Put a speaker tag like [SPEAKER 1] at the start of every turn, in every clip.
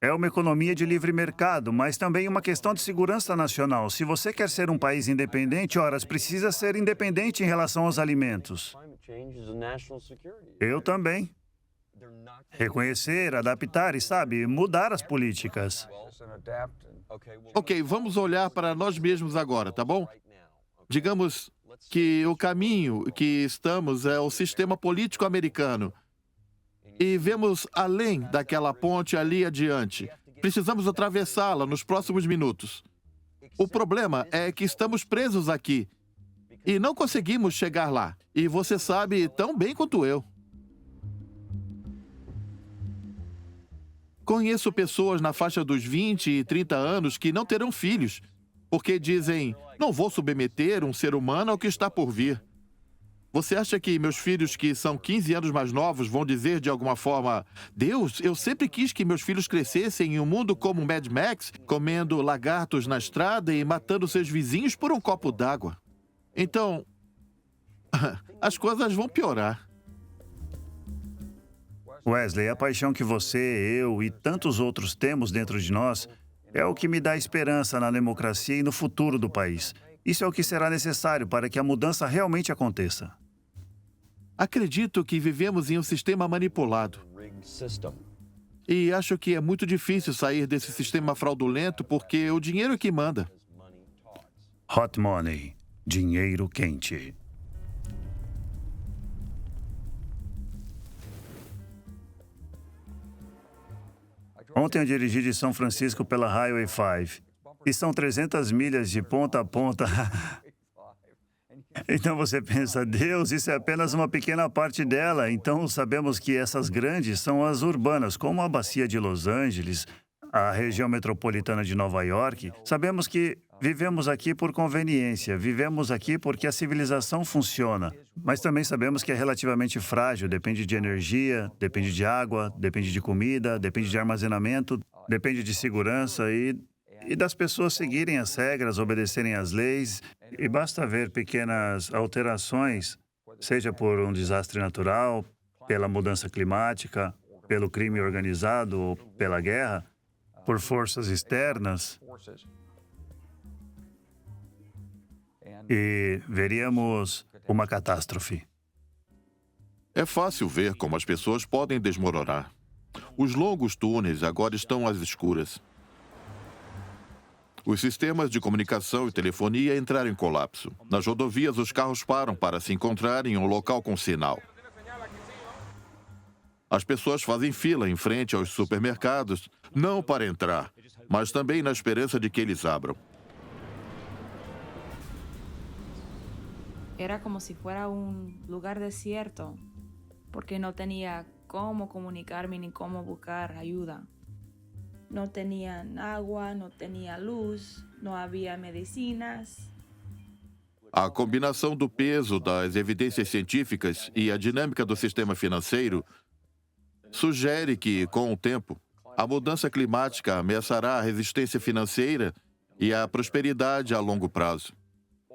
[SPEAKER 1] É uma economia de livre mercado, mas também uma questão de segurança nacional. Se você quer ser um país independente, ora, precisa ser independente em relação aos alimentos. Eu também. Reconhecer, adaptar e, sabe, mudar as políticas.
[SPEAKER 2] Ok, vamos olhar para nós mesmos agora, tá bom? Digamos que o caminho que estamos é o sistema político americano. E vemos além daquela ponte ali adiante. Precisamos atravessá-la nos próximos minutos. O problema é que estamos presos aqui e não conseguimos chegar lá. E você sabe tão bem quanto eu. Conheço pessoas na faixa dos 20 e 30 anos que não terão filhos, porque dizem, não vou submeter um ser humano ao que está por vir. Você acha que meus filhos, que são 15 anos mais novos, vão dizer de alguma forma, Deus, eu sempre quis que meus filhos crescessem em um mundo como Mad Max, comendo lagartos na estrada e matando seus vizinhos por um copo d'água? Então, as coisas vão piorar.
[SPEAKER 1] Wesley, a paixão que você, eu e tantos outros temos dentro de nós é o que me dá esperança na democracia e no futuro do país. Isso é o que será necessário para que a mudança realmente aconteça.
[SPEAKER 2] Acredito que vivemos em um sistema manipulado. E acho que é muito difícil sair desse sistema fraudulento porque o dinheiro é que manda.
[SPEAKER 1] Hot money, dinheiro quente. Ontem eu dirigi de São Francisco pela Highway 5. E são 300 milhas de ponta a ponta. Então você pensa, Deus, isso é apenas uma pequena parte dela. Então sabemos que essas grandes são as urbanas, como a Bacia de Los Angeles, a região metropolitana de Nova York. Sabemos que vivemos aqui por conveniência, vivemos aqui porque a civilização funciona. Mas também sabemos que é relativamente frágil, depende de energia, depende de água, depende de comida, depende de armazenamento, depende de segurança e das pessoas seguirem as regras, obedecerem às leis. E basta ver pequenas alterações, seja por um desastre natural, pela mudança climática, pelo crime organizado ou pela guerra, por forças externas, e veríamos uma catástrofe.
[SPEAKER 2] É fácil ver como as pessoas podem desmoronar. Os longos túneis agora estão às escuras. Os sistemas de comunicação e telefonia entraram em colapso. Nas rodovias, os carros param para se encontrar em um local com sinal. As pessoas fazem fila em frente aos supermercados, não para entrar, mas também na esperança de que eles abram.
[SPEAKER 3] Era como si fuera un lugar desierto, porque no tenía cómo comunicarme ni cómo buscar ayuda. No tenían agua, no tenía luz, no había medicinas.
[SPEAKER 2] A combinação do peso das evidências científicas e a dinâmica do sistema financeiro sugere que, com o tempo, a mudança climática ameaçará a resistência financeira e a prosperidade a longo prazo.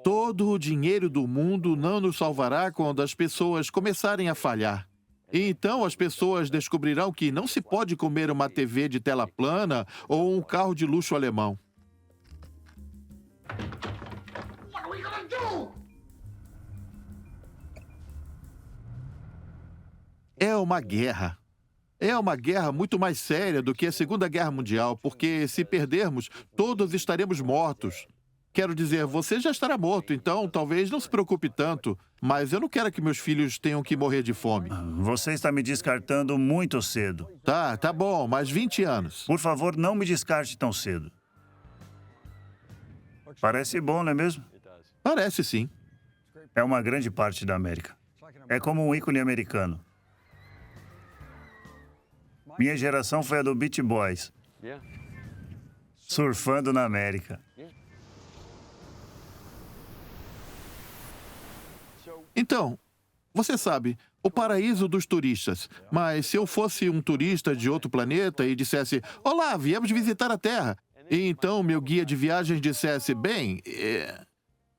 [SPEAKER 2] Todo o dinheiro do mundo não nos salvará quando as pessoas começarem a falhar. E então as pessoas descobrirão que não se pode comer uma TV de tela plana ou um carro de luxo alemão. É uma guerra. É uma guerra muito mais séria do que a Segunda Guerra Mundial, porque se perdermos, todos estaremos mortos. Quero dizer, você já estará morto, então talvez não se preocupe tanto, mas eu não quero que meus filhos tenham que morrer de fome.
[SPEAKER 1] Você está me descartando muito cedo.
[SPEAKER 2] Tá bom, mas 20 anos.
[SPEAKER 1] Por favor, não me descarte tão cedo. Parece bom, não é mesmo?
[SPEAKER 2] Parece sim.
[SPEAKER 1] É uma grande parte da América. É como um ícone americano. Minha geração foi a do Beach Boys. Surfando na América.
[SPEAKER 2] Então, você sabe, o paraíso dos turistas. Mas se eu fosse um turista de outro planeta e dissesse, olá, viemos visitar a Terra. E então meu guia de viagens dissesse, bem,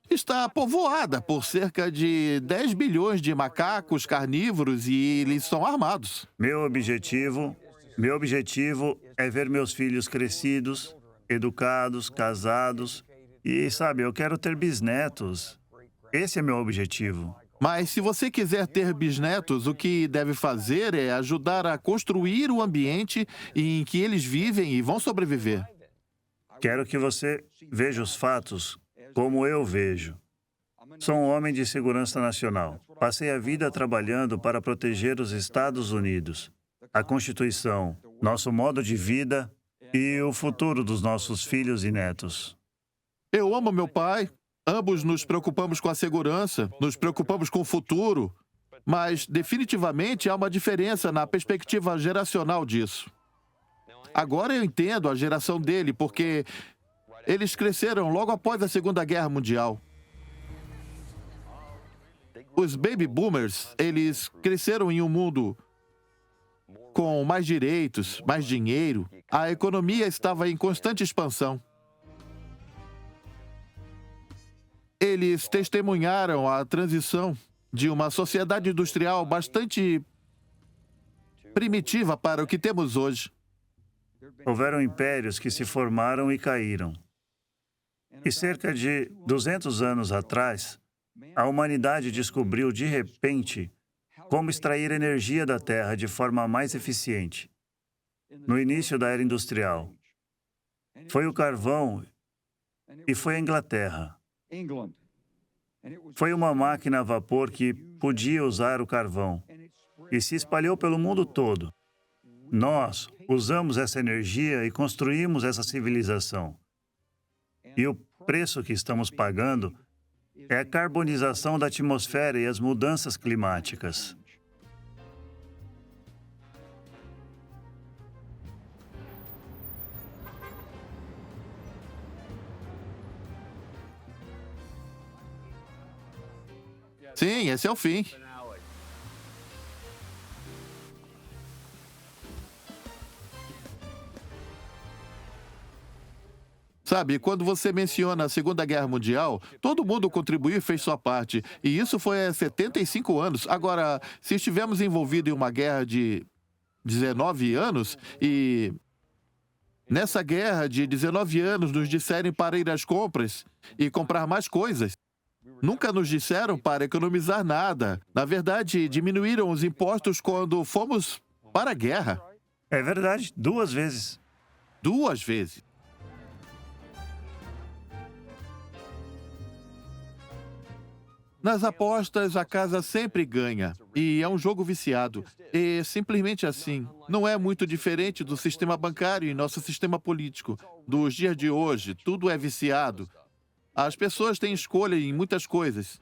[SPEAKER 2] está povoada por cerca de 10 bilhões de macacos carnívoros e eles são armados.
[SPEAKER 1] Meu objetivo Meu objetivo é ver meus filhos crescidos, educados, casados e, sabe, eu quero ter bisnetos. Esse é meu objetivo.
[SPEAKER 2] Mas se você quiser ter bisnetos, o que deve fazer é ajudar a construir o ambiente em que eles vivem e vão sobreviver.
[SPEAKER 1] Quero que você veja os fatos como eu vejo. Sou um homem de segurança nacional. Passei a vida trabalhando para proteger os Estados Unidos, a Constituição, nosso modo de vida e o futuro dos nossos filhos e netos.
[SPEAKER 2] Eu amo meu pai. Ambos nos preocupamos com a segurança, nos preocupamos com o futuro, mas definitivamente há uma diferença na perspectiva geracional disso. Agora eu entendo a geração dele, porque eles cresceram logo após a Segunda Guerra Mundial. Os baby boomers, eles cresceram em um mundo com mais direitos, mais dinheiro. A economia estava em constante expansão. Eles testemunharam a transição de uma sociedade industrial bastante primitiva para o que temos hoje.
[SPEAKER 1] Houveram impérios que se formaram e caíram. E cerca de 200 anos atrás, a humanidade descobriu de repente como extrair energia da terra de forma mais eficiente. No início da era industrial, foi o carvão e foi a Inglaterra. Foi uma máquina a vapor que podia usar o carvão e se espalhou pelo mundo todo. Nós usamos essa energia e construímos essa civilização. E o preço que estamos pagando é a carbonização da atmosfera e as mudanças climáticas.
[SPEAKER 2] Sim, esse é o fim. Sabe, quando você menciona a Segunda Guerra Mundial, todo mundo contribuiu e fez sua parte. E isso foi há 75 anos. Agora, se estivermos envolvidos em uma guerra de 19 anos e nessa guerra de 19 anos nos disserem para ir às compras e comprar mais coisas, nunca nos disseram para economizar nada. Na verdade, diminuíram os impostos quando fomos para a guerra.
[SPEAKER 1] É verdade, 2 vezes.
[SPEAKER 2] 2 vezes. Nas apostas, a casa sempre ganha. E é um jogo viciado. E simplesmente assim. Não é muito diferente do sistema bancário e nosso sistema político. Dos dias de hoje, tudo é viciado. As pessoas têm escolha em muitas coisas.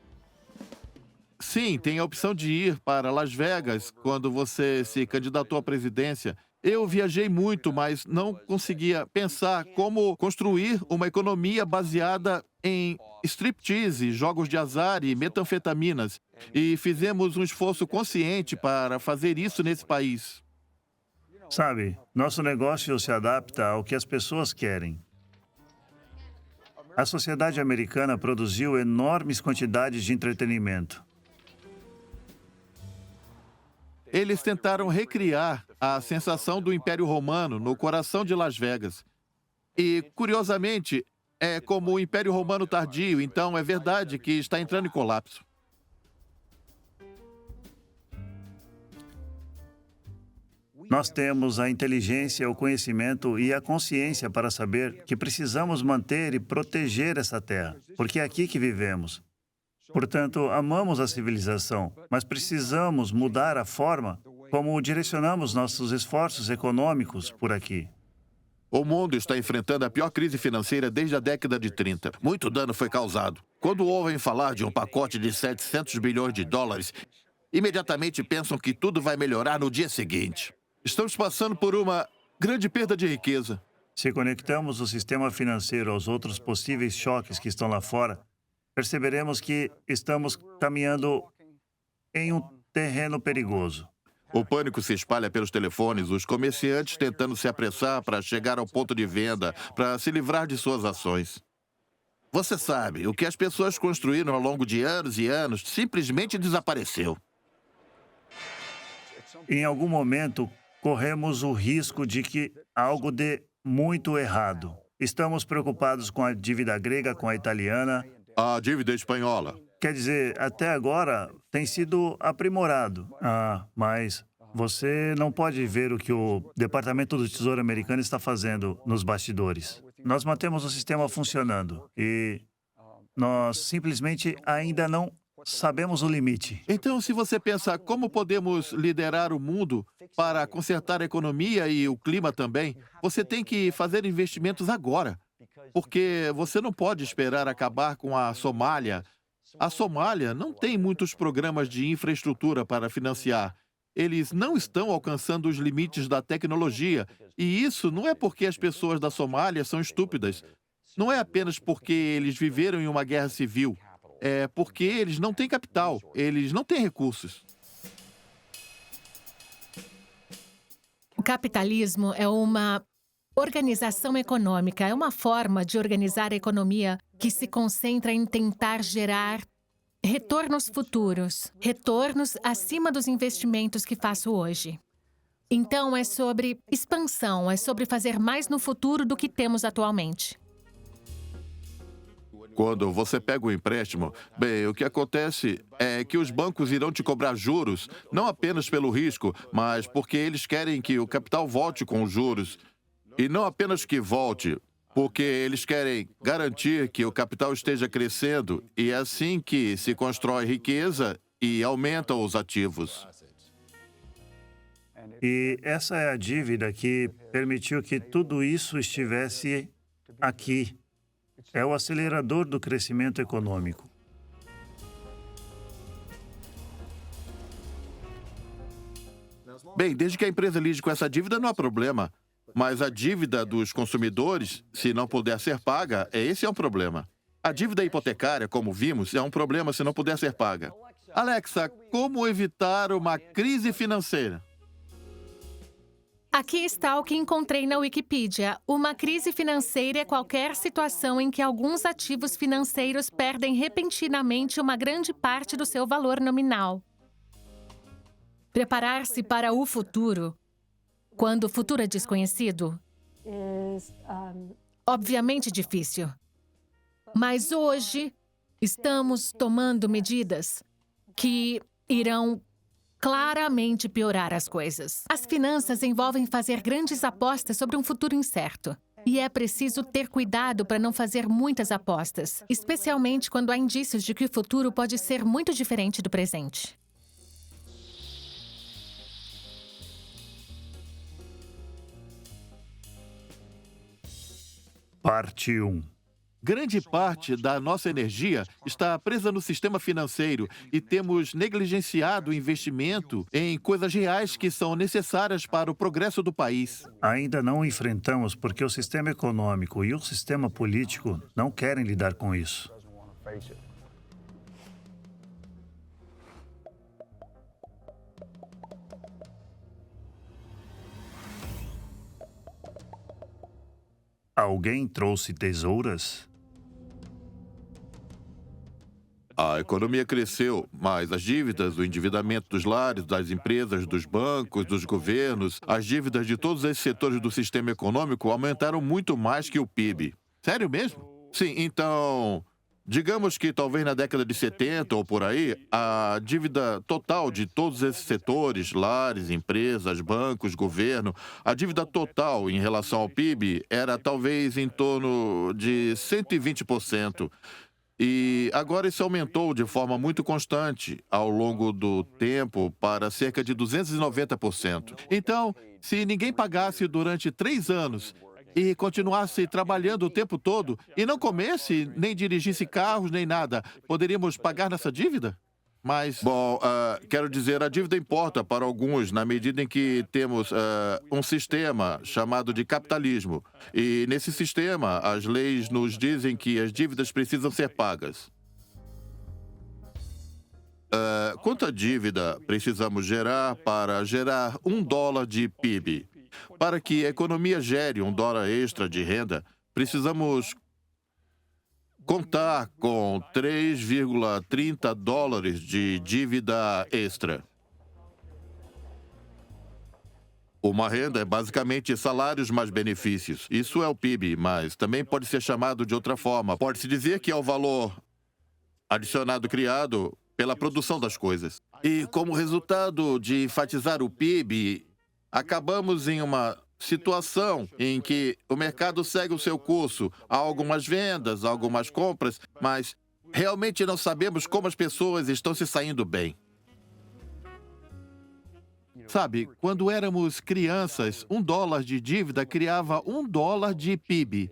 [SPEAKER 2] Sim, tem a opção de ir para Las Vegas quando você se candidatou à presidência. Eu viajei muito, mas não conseguia pensar como construir uma economia baseada em striptease, jogos de azar e metanfetaminas. E fizemos um esforço consciente para fazer isso nesse país.
[SPEAKER 1] Sabe, nosso negócio se adapta ao que as pessoas querem. A sociedade americana produziu enormes quantidades de entretenimento.
[SPEAKER 2] Eles tentaram recriar a sensação do Império Romano no coração de Las Vegas. E, curiosamente, é como o Império Romano tardio, então é verdade que está entrando em colapso.
[SPEAKER 1] Nós temos a inteligência, o conhecimento e a consciência para saber que precisamos manter e proteger essa terra, porque é aqui que vivemos. Portanto, amamos a civilização, mas precisamos mudar a forma como direcionamos nossos esforços econômicos por aqui.
[SPEAKER 2] O mundo está enfrentando a pior crise financeira desde a década de 30. Muito dano foi causado. Quando ouvem falar de um pacote de 700 bilhões de dólares, imediatamente pensam que tudo vai melhorar no dia seguinte. Estamos passando por uma grande perda de riqueza.
[SPEAKER 1] Se conectamos o sistema financeiro aos outros possíveis choques que estão lá fora, perceberemos que estamos caminhando em um terreno perigoso.
[SPEAKER 2] O pânico se espalha pelos telefones, os comerciantes tentando se apressar para chegar ao ponto de venda, para se livrar de suas ações. Você sabe, o que as pessoas construíram ao longo de anos e anos simplesmente desapareceu.
[SPEAKER 1] Em algum momento, corremos o risco de que algo dê muito errado. Estamos preocupados com a dívida grega, com a italiana.
[SPEAKER 2] A dívida espanhola.
[SPEAKER 1] Quer dizer, até agora tem sido aprimorado. Mas você não pode ver o que o Departamento do Tesouro americano está fazendo nos bastidores. Nós mantemos o sistema funcionando e nós simplesmente ainda não sabemos o limite.
[SPEAKER 2] Então, se você pensa como podemos liderar o mundo para consertar a economia e o clima também, você tem que fazer investimentos agora, porque você não pode esperar acabar com a Somália. A Somália não tem muitos programas de infraestrutura para financiar. Eles não estão alcançando os limites da tecnologia. E isso não é porque as pessoas da Somália são estúpidas. Não é apenas porque eles viveram em uma guerra civil. É porque eles não têm capital, eles não têm recursos.
[SPEAKER 4] O capitalismo é uma organização econômica, é uma forma de organizar a economia que se concentra em tentar gerar retornos futuros, retornos acima dos investimentos que faço hoje. Então, é sobre expansão, é sobre fazer mais no futuro do que temos atualmente.
[SPEAKER 2] Quando você pega um empréstimo, bem, o que acontece é que os bancos irão te cobrar juros, não apenas pelo risco, mas porque eles querem que o capital volte com os juros. E não apenas que volte, porque eles querem garantir que o capital esteja crescendo e é assim que se constrói riqueza e aumentam os ativos.
[SPEAKER 1] E essa é a dívida que permitiu que tudo isso estivesse aqui. É o acelerador do crescimento econômico.
[SPEAKER 2] Bem, desde que a empresa lide com essa dívida, não há problema. Mas a dívida dos consumidores, se não puder ser paga, esse é um problema. A dívida hipotecária, como vimos, é um problema se não puder ser paga. Alexa, como evitar uma crise financeira?
[SPEAKER 4] Aqui está o que encontrei na Wikipedia. Uma crise financeira é qualquer situação em que alguns ativos financeiros perdem repentinamente uma grande parte do seu valor nominal. Preparar-se para o futuro, quando o futuro é desconhecido, obviamente difícil. Mas hoje estamos tomando medidas que irão claramente piorar as coisas. As finanças envolvem fazer grandes apostas sobre um futuro incerto. E é preciso ter cuidado para não fazer muitas apostas, especialmente quando há indícios de que o futuro pode ser muito diferente do presente.
[SPEAKER 1] Parte 1.
[SPEAKER 2] Grande parte da nossa energia está presa no sistema financeiro e temos negligenciado o investimento em coisas reais que são necessárias para o progresso do país.
[SPEAKER 1] Ainda não enfrentamos porque o sistema econômico e o sistema político não querem lidar com isso. Alguém trouxe tesouras?
[SPEAKER 2] A economia cresceu, mas as dívidas, o endividamento dos lares, das empresas, dos bancos, dos governos, as dívidas de todos esses setores do sistema econômico aumentaram muito mais que o PIB. Sério mesmo? Sim, então, digamos que talvez na década de 70 ou por aí, a dívida total de todos esses setores, lares, empresas, bancos, governo, a dívida total em relação ao PIB era talvez em torno de 120%. E agora isso aumentou de forma muito constante ao longo do tempo para cerca de 290%. Então, se ninguém pagasse durante 3 anos e continuasse trabalhando o tempo todo e não comesse, nem dirigisse carros, nem nada, poderíamos pagar nessa dívida? Mas, bom, quero dizer, a dívida importa para alguns na medida em que temos um sistema chamado de capitalismo. E nesse sistema, as leis nos dizem que as dívidas precisam ser pagas. Quanta dívida precisamos gerar para gerar $1 de PIB? Para que a economia gere $1 extra de renda, precisamos contar com $3,30 de dívida extra. Uma renda é basicamente salários mais benefícios. Isso é o PIB, mas também pode ser chamado de outra forma. Pode-se dizer que é o valor adicionado criado pela produção das coisas. E como resultado de enfatizar o PIB, acabamos em uma situação em que o mercado segue o seu curso. Há algumas vendas, há algumas compras, mas realmente não sabemos como as pessoas estão se saindo bem. Sabe, quando éramos crianças, $1 de dívida criava $1 de PIB.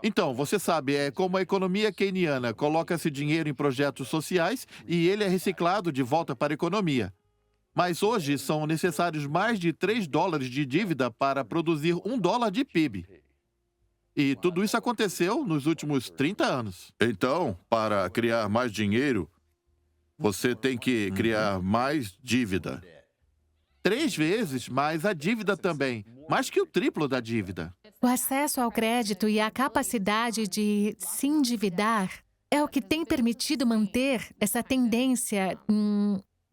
[SPEAKER 2] Então, você sabe, é como a economia keynesiana. Coloca-se dinheiro em projetos sociais e ele é reciclado de volta para a economia. Mas hoje são necessários mais de $3 de dívida para produzir $1 de PIB. E tudo isso aconteceu nos últimos 30 anos. Então, para criar mais dinheiro, você tem que criar mais dívida.
[SPEAKER 5] 3 vezes, mas a dívida também. Mais que o triplo da dívida.
[SPEAKER 4] O acesso ao crédito e a capacidade de se endividar é o que tem permitido manter essa tendência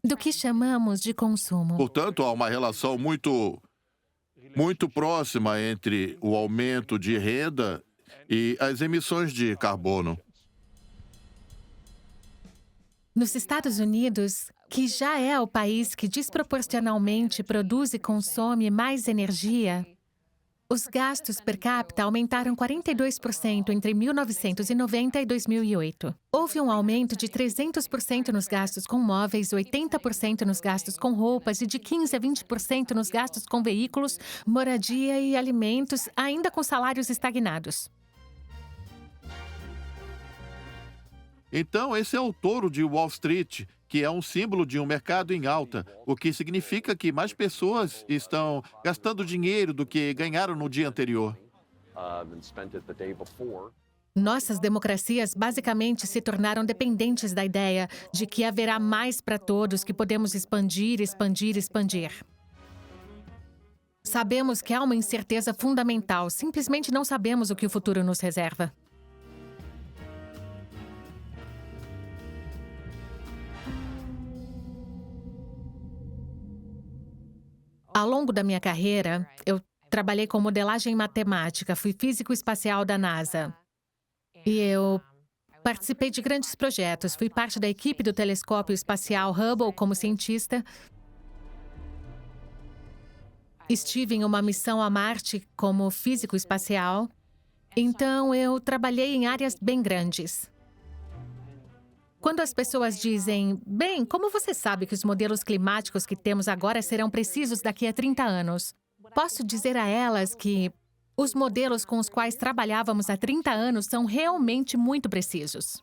[SPEAKER 4] do que chamamos de consumo.
[SPEAKER 2] Portanto, há uma relação muito próxima entre o aumento de renda e as emissões de carbono.
[SPEAKER 4] Nos Estados Unidos, que já é o país que desproporcionalmente produz e consome mais energia, os gastos per capita aumentaram 42% entre 1990 e 2008. Houve um aumento de 300% nos gastos com móveis, 80% nos gastos com roupas e de 15% a 20% nos gastos com veículos, moradia e alimentos, ainda com salários estagnados.
[SPEAKER 5] Então, esse é o touro de Wall Street, que é um símbolo de um mercado em alta, o que significa que mais pessoas estão gastando dinheiro do que ganharam no dia anterior.
[SPEAKER 4] Nossas democracias basicamente se tornaram dependentes da ideia de que haverá mais para todos, que podemos expandir, expandir, expandir. Sabemos que há uma incerteza fundamental, simplesmente não sabemos o que o futuro nos reserva. Ao longo da minha carreira, eu trabalhei com modelagem matemática, fui físico espacial da NASA. E eu participei de grandes projetos, fui parte da equipe do telescópio espacial Hubble como cientista. Estive em uma missão a Marte como físico espacial. Então, eu trabalhei em áreas bem grandes. Quando as pessoas dizem, bem, como você sabe que os modelos climáticos que temos agora serão precisos daqui a 30 anos? Posso dizer a elas que os modelos com os quais trabalhávamos há 30 anos são realmente muito precisos.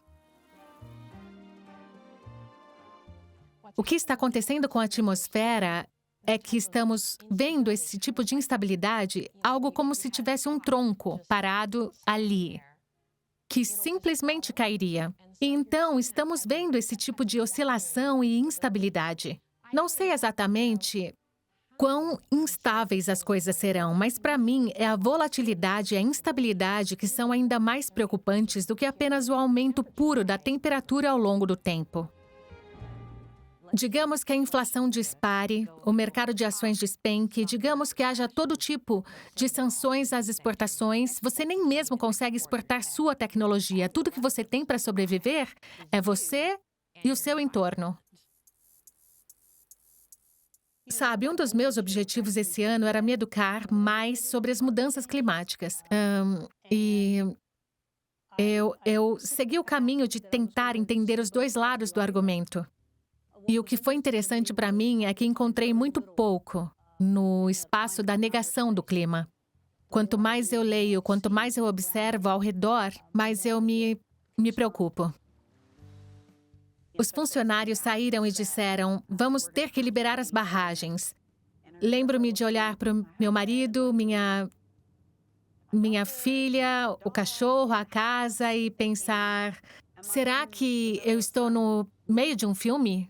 [SPEAKER 4] O que está acontecendo com a atmosfera é que estamos vendo esse tipo de instabilidade, algo como se tivesse um tronco parado ali, que simplesmente cairia. E então, estamos vendo esse tipo de oscilação e instabilidade. Não sei exatamente quão instáveis as coisas serão, mas para mim é a volatilidade e a instabilidade que são ainda mais preocupantes do que apenas o aumento puro da temperatura ao longo do tempo. Digamos que a inflação dispare, o mercado de ações despenque, digamos que haja todo tipo de sanções às exportações, você nem mesmo consegue exportar sua tecnologia. Tudo que você tem para sobreviver é você e o seu entorno. Sabe, um dos meus objetivos esse ano era me educar mais sobre as mudanças climáticas. Eu segui o caminho de tentar entender os dois lados do argumento. E o que foi interessante para mim é que encontrei muito pouco no espaço da negação do clima. Quanto mais eu leio, quanto mais eu observo ao redor, mais eu me preocupo. Os funcionários saíram e disseram, vamos ter que liberar as barragens. Lembro-me de olhar para o meu marido, minha filha, o cachorro, a casa e pensar, será que eu estou no meio de um filme?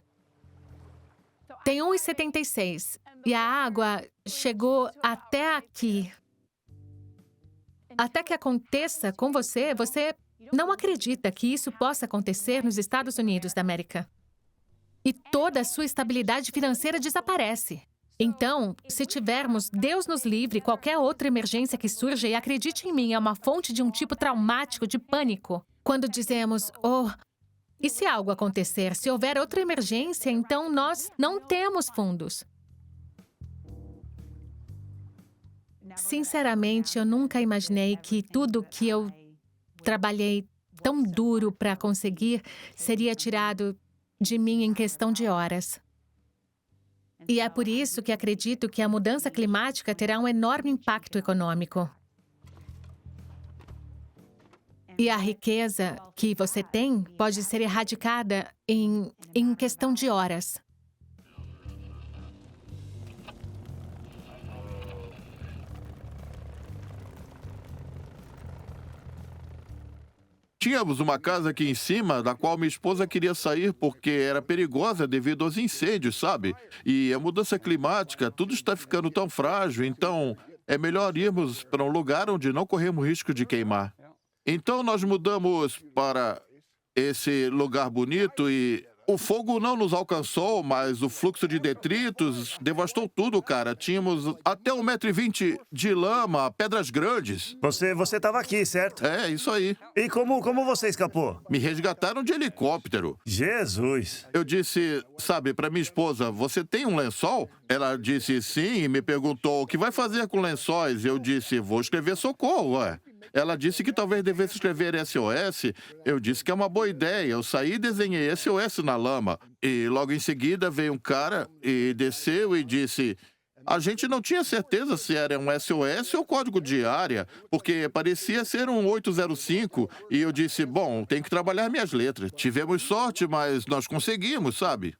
[SPEAKER 4] Tem 1,76 e a água chegou até aqui. Até que aconteça com você, você não acredita que isso possa acontecer nos Estados Unidos da América. E toda a sua estabilidade financeira desaparece. Então, se tivermos, Deus nos livre, qualquer outra emergência que surja, e acredite em mim, é uma fonte de um tipo traumático de pânico. Quando dizemos, oh, e se algo acontecer? Se houver outra emergência, então nós não temos fundos. Sinceramente, eu nunca imaginei que tudo que eu trabalhei tão duro para conseguir seria tirado de mim em questão de horas. E é por isso que acredito que a mudança climática terá um enorme impacto econômico. E a riqueza que você tem pode ser erradicada em questão de horas.
[SPEAKER 2] Tínhamos uma casa aqui em cima, da qual minha esposa queria sair porque era perigosa devido aos incêndios, sabe? E a mudança climática, tudo está ficando tão frágil, então é melhor irmos para um lugar onde não corremos risco de queimar. Então nós mudamos para esse lugar bonito e o fogo não nos alcançou, mas o fluxo de detritos devastou tudo, cara. Tínhamos até 1,20 m de lama, pedras grandes.
[SPEAKER 1] Você estava aqui, certo?
[SPEAKER 2] É, isso aí.
[SPEAKER 1] E como você escapou?
[SPEAKER 2] Me resgataram de helicóptero.
[SPEAKER 1] Jesus!
[SPEAKER 2] Eu disse, sabe, para minha esposa, você tem um lençol? Ela disse sim e me perguntou o que vai fazer com lençóis. Eu disse, vou escrever socorro, ué. Ela disse que talvez devesse escrever SOS. Eu disse que é uma boa ideia. Eu saí e desenhei SOS na lama. E logo em seguida veio um cara e desceu e disse... A gente não tinha certeza se era um SOS ou código de área, porque parecia ser um 805. E eu disse, bom, tenho que trabalhar minhas letras. Tivemos sorte, mas nós conseguimos, sabe?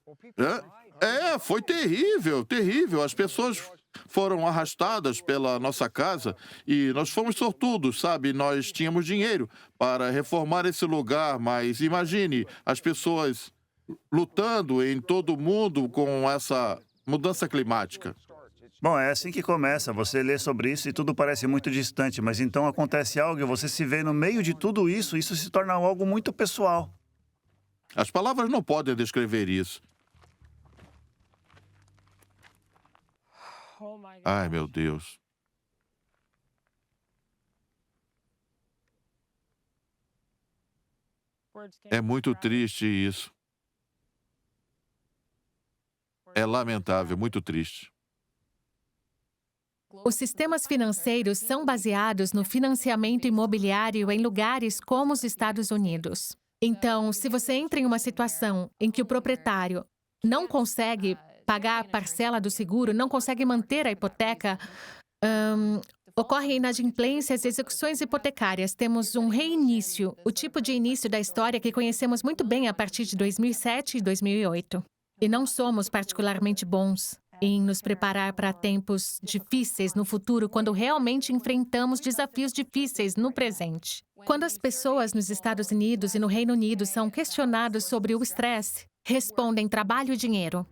[SPEAKER 2] Foi terrível, terrível. As pessoas foram arrastadas pela nossa casa e nós fomos sortudos, sabe? Nós tínhamos dinheiro para reformar esse lugar, mas imagine as pessoas lutando em todo o mundo com essa mudança climática.
[SPEAKER 1] Bom, é assim que começa. Você lê sobre isso e tudo parece muito distante, mas então acontece algo e você se vê no meio de tudo isso, isso se torna algo muito pessoal.
[SPEAKER 2] As palavras não podem descrever isso. Ai, meu Deus. É muito triste isso. É lamentável, muito triste.
[SPEAKER 4] Os sistemas financeiros são baseados no financiamento imobiliário em lugares como os Estados Unidos. Então, se você entra em uma situação em que o proprietário não consegue pagar a parcela do seguro, não consegue manter a hipoteca, ocorrem inadimplências e execuções hipotecárias. Temos um reinício, o tipo de início da história que conhecemos muito bem a partir de 2007 e 2008. E não somos particularmente bons em nos preparar para tempos difíceis no futuro, quando realmente enfrentamos desafios difíceis no presente. Quando as pessoas nos Estados Unidos e no Reino Unido são questionadas sobre o estresse, respondem trabalho e dinheiro.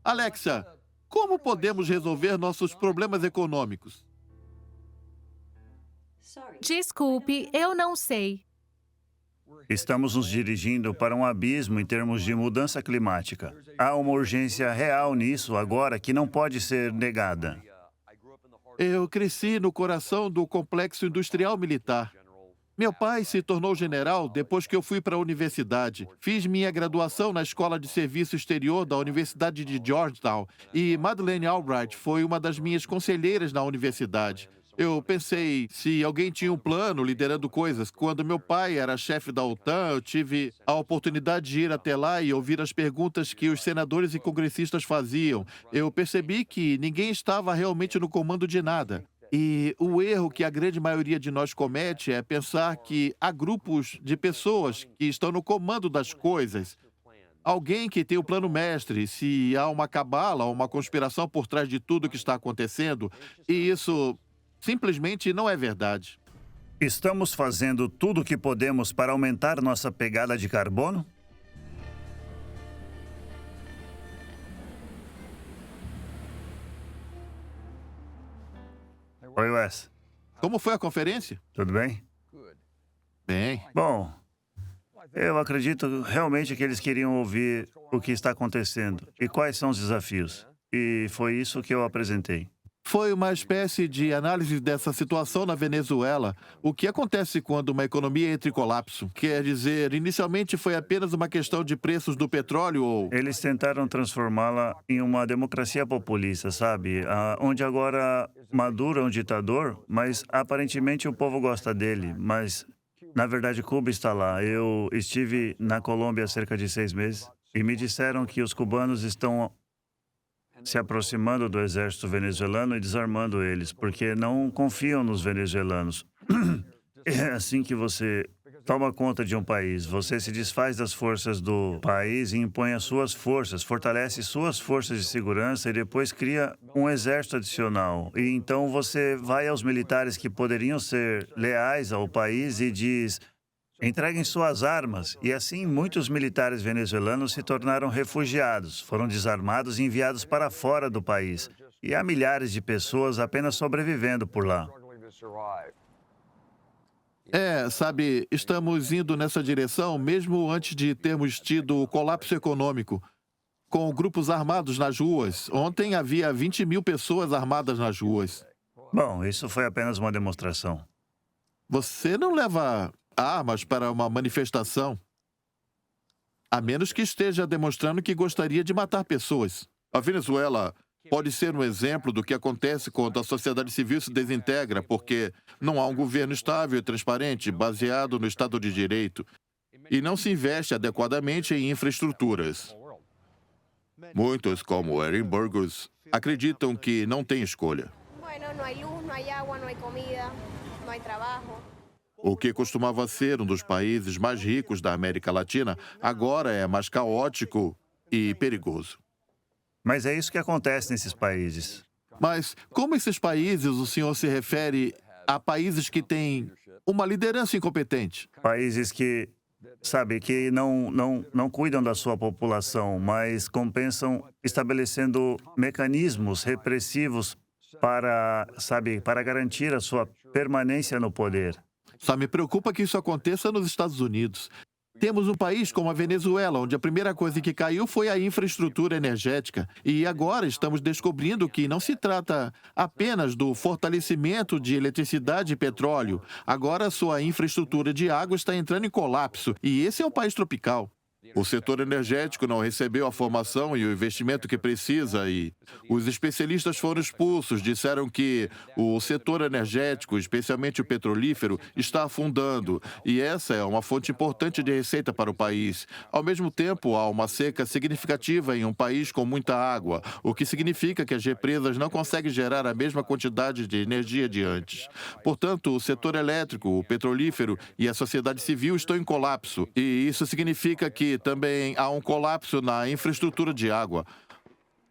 [SPEAKER 5] Alexa, como podemos resolver nossos problemas econômicos?
[SPEAKER 4] Desculpe, eu não sei.
[SPEAKER 1] Estamos nos dirigindo para um abismo em termos de mudança climática. Há uma urgência real nisso agora que não pode ser negada.
[SPEAKER 5] Eu cresci no coração do complexo industrial militar. Meu pai se tornou general depois que eu fui para a universidade. Fiz minha graduação na Escola de Serviço Exterior da Universidade de Georgetown e Madeleine Albright foi uma das minhas conselheiras na universidade. Eu pensei, se alguém tinha um plano liderando coisas, quando meu pai era chefe da OTAN, eu tive a oportunidade de ir até lá e ouvir as perguntas que os senadores e congressistas faziam. Eu percebi que ninguém estava realmente no comando de nada. E o erro que a grande maioria de nós comete é pensar que há grupos de pessoas que estão no comando das coisas. Alguém que tem o plano mestre, se há uma cabala ou uma conspiração por trás de tudo que está acontecendo, e isso simplesmente não é verdade.
[SPEAKER 1] Estamos fazendo tudo o que podemos para aumentar nossa pegada de carbono? Oi, Wes.
[SPEAKER 5] Como foi a conferência?
[SPEAKER 1] Tudo bem?
[SPEAKER 5] Bem,
[SPEAKER 1] Bom, Eu acredito realmente que eles queriam ouvir o que está acontecendo e quais são os desafios. E foi isso que eu apresentei.
[SPEAKER 5] Foi uma espécie de análise dessa situação na Venezuela. O que acontece quando uma economia entra em colapso? Quer dizer, inicialmente foi apenas uma questão de preços do petróleo ou...
[SPEAKER 1] Eles tentaram transformá-la em uma democracia populista, sabe? Onde agora Maduro é um ditador, mas aparentemente o povo gosta dele. Mas, na verdade, Cuba está lá. Eu estive na Colômbia há cerca de 6 meses e me disseram que os cubanos estão se aproximando do exército venezuelano e desarmando eles, porque não confiam nos venezuelanos. É assim que você toma conta de um país. Você se desfaz das forças do país e impõe as suas forças, fortalece suas forças de segurança e depois cria um exército adicional. E então você vai aos militares que poderiam ser leais ao país e diz: entreguem suas armas. E assim, muitos militares venezuelanos se tornaram refugiados, foram desarmados e enviados para fora do país. E há milhares de pessoas apenas sobrevivendo por lá.
[SPEAKER 5] Sabe, estamos indo nessa direção mesmo antes de termos tido o colapso econômico, com grupos armados nas ruas. Ontem havia 20 mil pessoas armadas nas ruas.
[SPEAKER 1] Bom, isso foi apenas uma demonstração.
[SPEAKER 5] Você não leva armas para uma manifestação, a menos que esteja demonstrando que gostaria de matar pessoas.
[SPEAKER 2] A Venezuela pode ser um exemplo do que acontece quando a sociedade civil se desintegra, porque não há um governo estável e transparente, baseado no Estado de Direito, e não se investe adequadamente em infraestruturas. Muitos, como Erin Burgos, acreditam que não tem escolha.
[SPEAKER 6] Bueno, no hay luz, no hay agua, no hay comida, no hay trabajo.
[SPEAKER 2] O que costumava ser um dos países mais ricos da América Latina, agora é mais caótico e perigoso.
[SPEAKER 1] Mas é isso que acontece nesses países.
[SPEAKER 5] Mas como esses países o senhor se refere a países que têm uma liderança incompetente?
[SPEAKER 1] Países que, sabe, que não cuidam da sua população, mas compensam estabelecendo mecanismos repressivos para, sabe, para garantir a sua permanência no poder.
[SPEAKER 5] Só me preocupa que isso aconteça nos Estados Unidos. Temos um país como a Venezuela, onde a primeira coisa que caiu foi a infraestrutura energética. E agora estamos descobrindo que não se trata apenas do fortalecimento de eletricidade e petróleo. Agora sua infraestrutura de água está entrando em colapso. E esse é um país tropical.
[SPEAKER 2] O setor energético não recebeu a formação e o investimento que precisa e os especialistas foram expulsos. Disseram que o setor energético, especialmente o petrolífero, está afundando e essa é uma fonte importante de receita para o país. Ao mesmo tempo, há uma seca significativa em um país com muita água, o que significa que as represas não conseguem gerar a mesma quantidade de energia de antes. Portanto, o setor elétrico, o petrolífero e a sociedade civil estão em colapso e isso significa que também há um colapso na infraestrutura de água.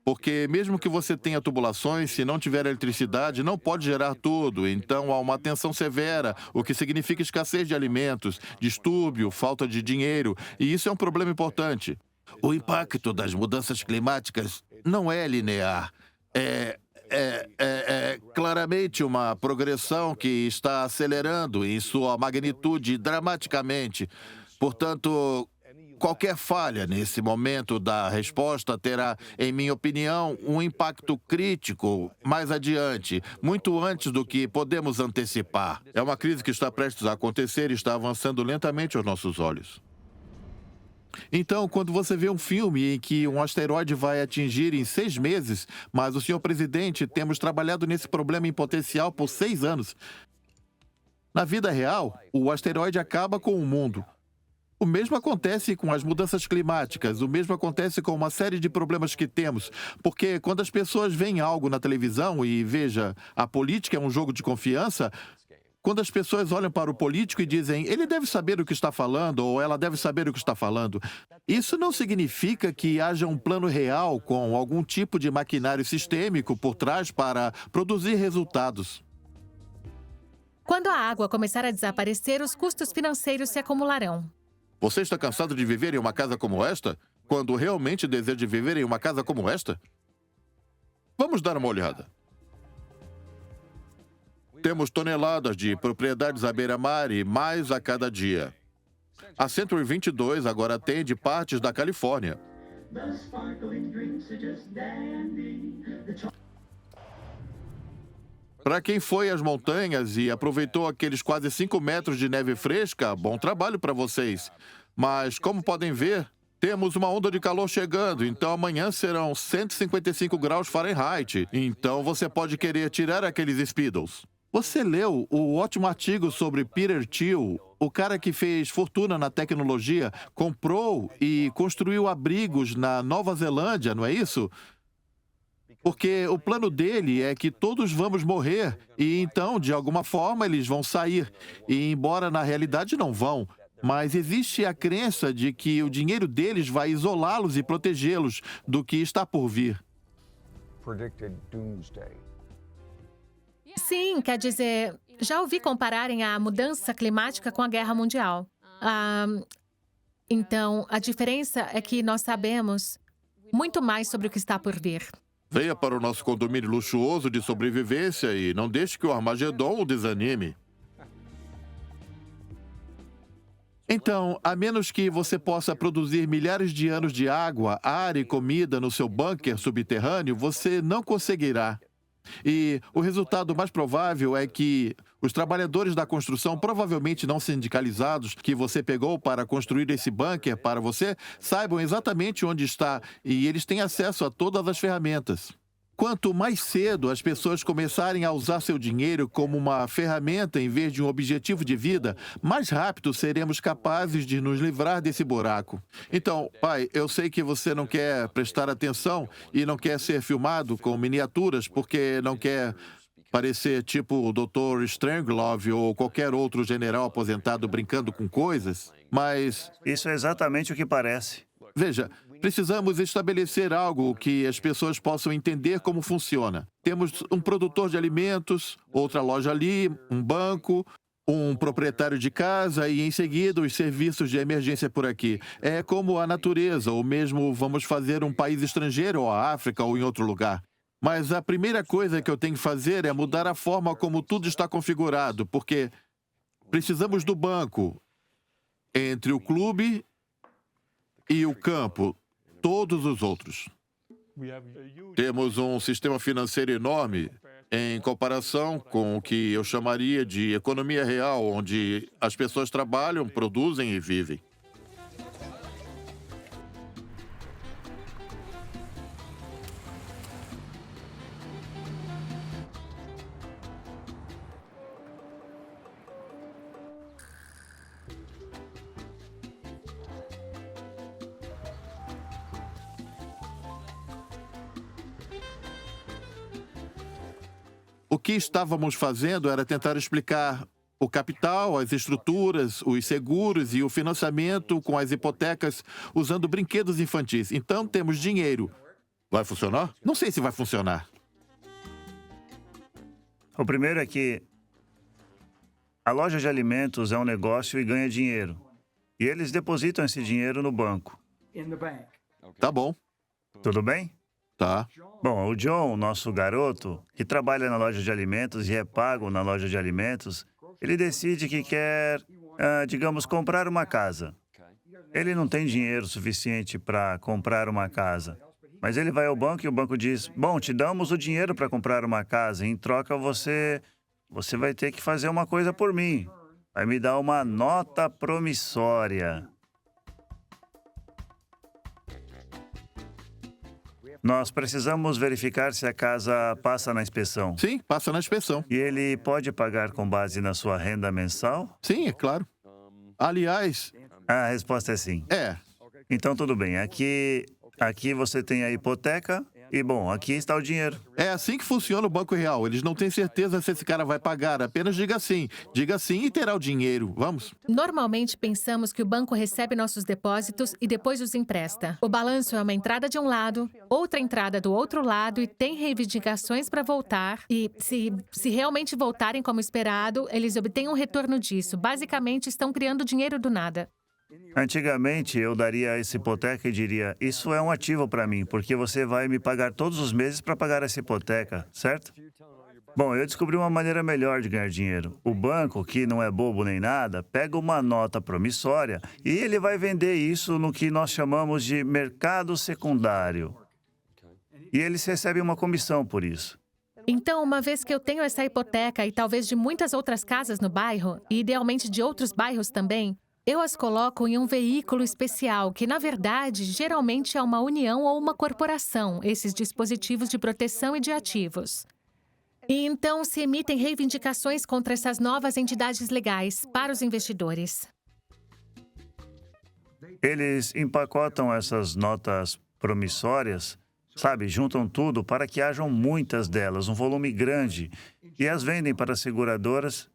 [SPEAKER 2] Porque mesmo que você tenha tubulações, se não tiver eletricidade, não pode gerar tudo. Então há uma tensão severa, o que significa escassez de alimentos, distúrbio, falta de dinheiro. E isso é um problema importante. O impacto das mudanças climáticas não é linear. É claramente uma progressão que está acelerando em sua magnitude dramaticamente. Portanto, qualquer falha nesse momento da resposta terá, em minha opinião, um impacto crítico mais adiante, muito antes do que podemos antecipar.
[SPEAKER 5] É uma crise que está prestes a acontecer e está avançando lentamente aos nossos olhos. Então, quando você vê um filme em que um asteroide vai atingir em 6 meses, mas o senhor presidente, temos trabalhado nesse problema em potencial por 6 anos. Na vida real, o asteroide acaba com o mundo. O mesmo acontece com as mudanças climáticas, o mesmo acontece com uma série de problemas que temos, porque quando as pessoas veem algo na televisão e, veja, a política é um jogo de confiança, quando as pessoas olham para o político e dizem ele deve saber o que está falando ou ela deve saber o que está falando, isso não significa que haja um plano real com algum tipo de maquinário sistêmico por trás para produzir resultados.
[SPEAKER 4] Quando a água começar a desaparecer, os custos financeiros se acumularão.
[SPEAKER 2] Você está cansado de viver em uma casa como esta? Quando realmente deseja viver em uma casa como esta? Vamos dar uma olhada. Temos toneladas de propriedades à beira-mar e mais a cada dia. A Century 22 agora atende partes da Califórnia. Para quem foi às montanhas e aproveitou aqueles quase 5 metros de neve fresca, bom trabalho para vocês. Mas, como podem ver, temos uma onda de calor chegando, então amanhã serão 155 graus Fahrenheit. Então você pode querer tirar aqueles Speedos. Você leu o ótimo artigo sobre Peter Thiel, o cara que fez fortuna na tecnologia, comprou e construiu abrigos na Nova Zelândia, não é isso? Porque o plano dele é que todos vamos morrer e então, de alguma forma, eles vão sair. E embora na realidade não vão, mas existe a crença de que o dinheiro deles vai isolá-los e protegê-los do que está por vir.
[SPEAKER 7] Predicted doomsday.
[SPEAKER 4] Sim, quer dizer, já ouvi compararem a mudança climática com a Guerra Mundial. Então, a diferença é que nós sabemos muito mais sobre o que está por vir.
[SPEAKER 2] Venha para o nosso condomínio luxuoso de sobrevivência e não deixe que o Armagedon o desanime. Então, a menos que você possa produzir milhares de anos de água, ar e comida no seu bunker subterrâneo, você não conseguirá. E o resultado mais provável é que os trabalhadores da construção, provavelmente não sindicalizados, que você pegou para construir esse bunker para você, saibam exatamente onde está e eles têm acesso a todas as ferramentas. Quanto mais cedo as pessoas começarem a usar seu dinheiro como uma ferramenta em vez de um objetivo de vida, mais rápido seremos capazes de nos livrar desse buraco. Então, pai, eu sei que você não quer prestar atenção e não quer ser filmado com miniaturas porque não quer parecer tipo o Dr. Strangelove ou qualquer outro general aposentado brincando com coisas, mas...
[SPEAKER 1] Isso é exatamente o que parece.
[SPEAKER 2] Veja, precisamos estabelecer algo que as pessoas possam entender como funciona. Temos um produtor de alimentos, outra loja ali, um banco, um proprietário de casa e, em seguida, os serviços de emergência por aqui. É como a natureza, ou mesmo vamos fazer um país estrangeiro, ou a África, ou em outro lugar. Mas a primeira coisa que eu tenho que fazer é mudar a forma como tudo está configurado, porque precisamos do banco entre o clube e o campo, todos os outros. Temos um sistema financeiro enorme em comparação com o que eu chamaria de economia real, onde as pessoas trabalham, produzem e vivem. O que estávamos fazendo era tentar explicar o capital, as estruturas, os seguros e o financiamento com as hipotecas usando brinquedos infantis. Então, temos dinheiro. Vai funcionar? Não sei se vai funcionar.
[SPEAKER 1] O primeiro é que a loja de alimentos é um negócio e ganha dinheiro. E eles depositam esse dinheiro no banco.
[SPEAKER 2] Tá bom.
[SPEAKER 1] Tudo bem?
[SPEAKER 2] Tá.
[SPEAKER 1] Bom, o John, nosso garoto, que trabalha na loja de alimentos e é pago na loja de alimentos, ele decide que quer, digamos, comprar uma casa. Ele não tem dinheiro suficiente para comprar uma casa. Mas ele vai ao banco e o banco diz, bom, te damos o dinheiro para comprar uma casa. Em troca, você vai ter que fazer uma coisa por mim. Vai me dar uma nota promissória. Nós precisamos verificar se a casa passa na inspeção.
[SPEAKER 2] Sim, passa na inspeção.
[SPEAKER 1] E ele pode pagar com base na sua renda mensal?
[SPEAKER 2] Sim, é claro. Aliás,
[SPEAKER 1] A resposta é sim.
[SPEAKER 2] é.
[SPEAKER 1] Então, tudo bem. Aqui você tem a hipoteca e, bom, aqui está o dinheiro.
[SPEAKER 2] É assim que funciona o Banco Real. Eles não têm certeza se esse cara vai pagar. Apenas diga sim. Diga sim e terá o dinheiro. Vamos?
[SPEAKER 4] Normalmente pensamos que o banco recebe nossos depósitos e depois os empresta. O balanço é uma entrada de um lado, outra entrada do outro lado e tem reivindicações para voltar. E se realmente voltarem como esperado, eles obtêm um retorno disso. Basicamente, estão criando dinheiro do nada.
[SPEAKER 1] Antigamente, eu daria essa hipoteca e diria: isso é um ativo para mim, porque você vai me pagar todos os meses para pagar essa hipoteca, certo? Bom, eu descobri uma maneira melhor de ganhar dinheiro. O banco, que não é bobo nem nada, pega uma nota promissória e ele vai vender isso no que nós chamamos de mercado secundário. E eles recebem uma comissão por isso.
[SPEAKER 4] Então, uma vez que eu tenho essa hipoteca e talvez de muitas outras casas no bairro, e idealmente de outros bairros também, eu as coloco em um veículo especial, que na verdade geralmente é uma união ou uma corporação, esses dispositivos de proteção e de ativos. E então se emitem reivindicações contra essas novas entidades legais para os investidores.
[SPEAKER 1] Eles empacotam essas notas promissórias, sabe, juntam tudo para que hajam muitas delas, um volume grande, e as vendem para as seguradoras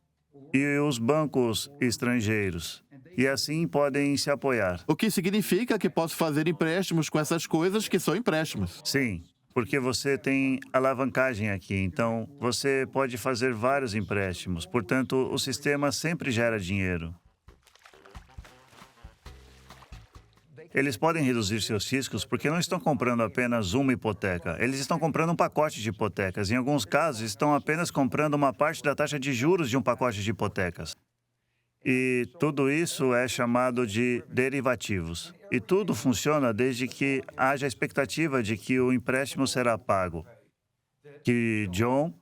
[SPEAKER 1] e os bancos estrangeiros. E assim podem se apoiar.
[SPEAKER 5] O que significa que posso fazer empréstimos com essas coisas que são empréstimos.
[SPEAKER 1] Sim, porque você tem alavancagem aqui, então você pode fazer vários empréstimos. Portanto, o sistema sempre gera dinheiro. Eles podem reduzir seus riscos porque não estão comprando apenas uma hipoteca. Eles estão comprando um pacote de hipotecas. Em alguns casos, estão apenas comprando uma parte da taxa de juros de um pacote de hipotecas. E tudo isso é chamado de derivativos. E tudo funciona desde que haja a expectativa de que o empréstimo será pago. Que John,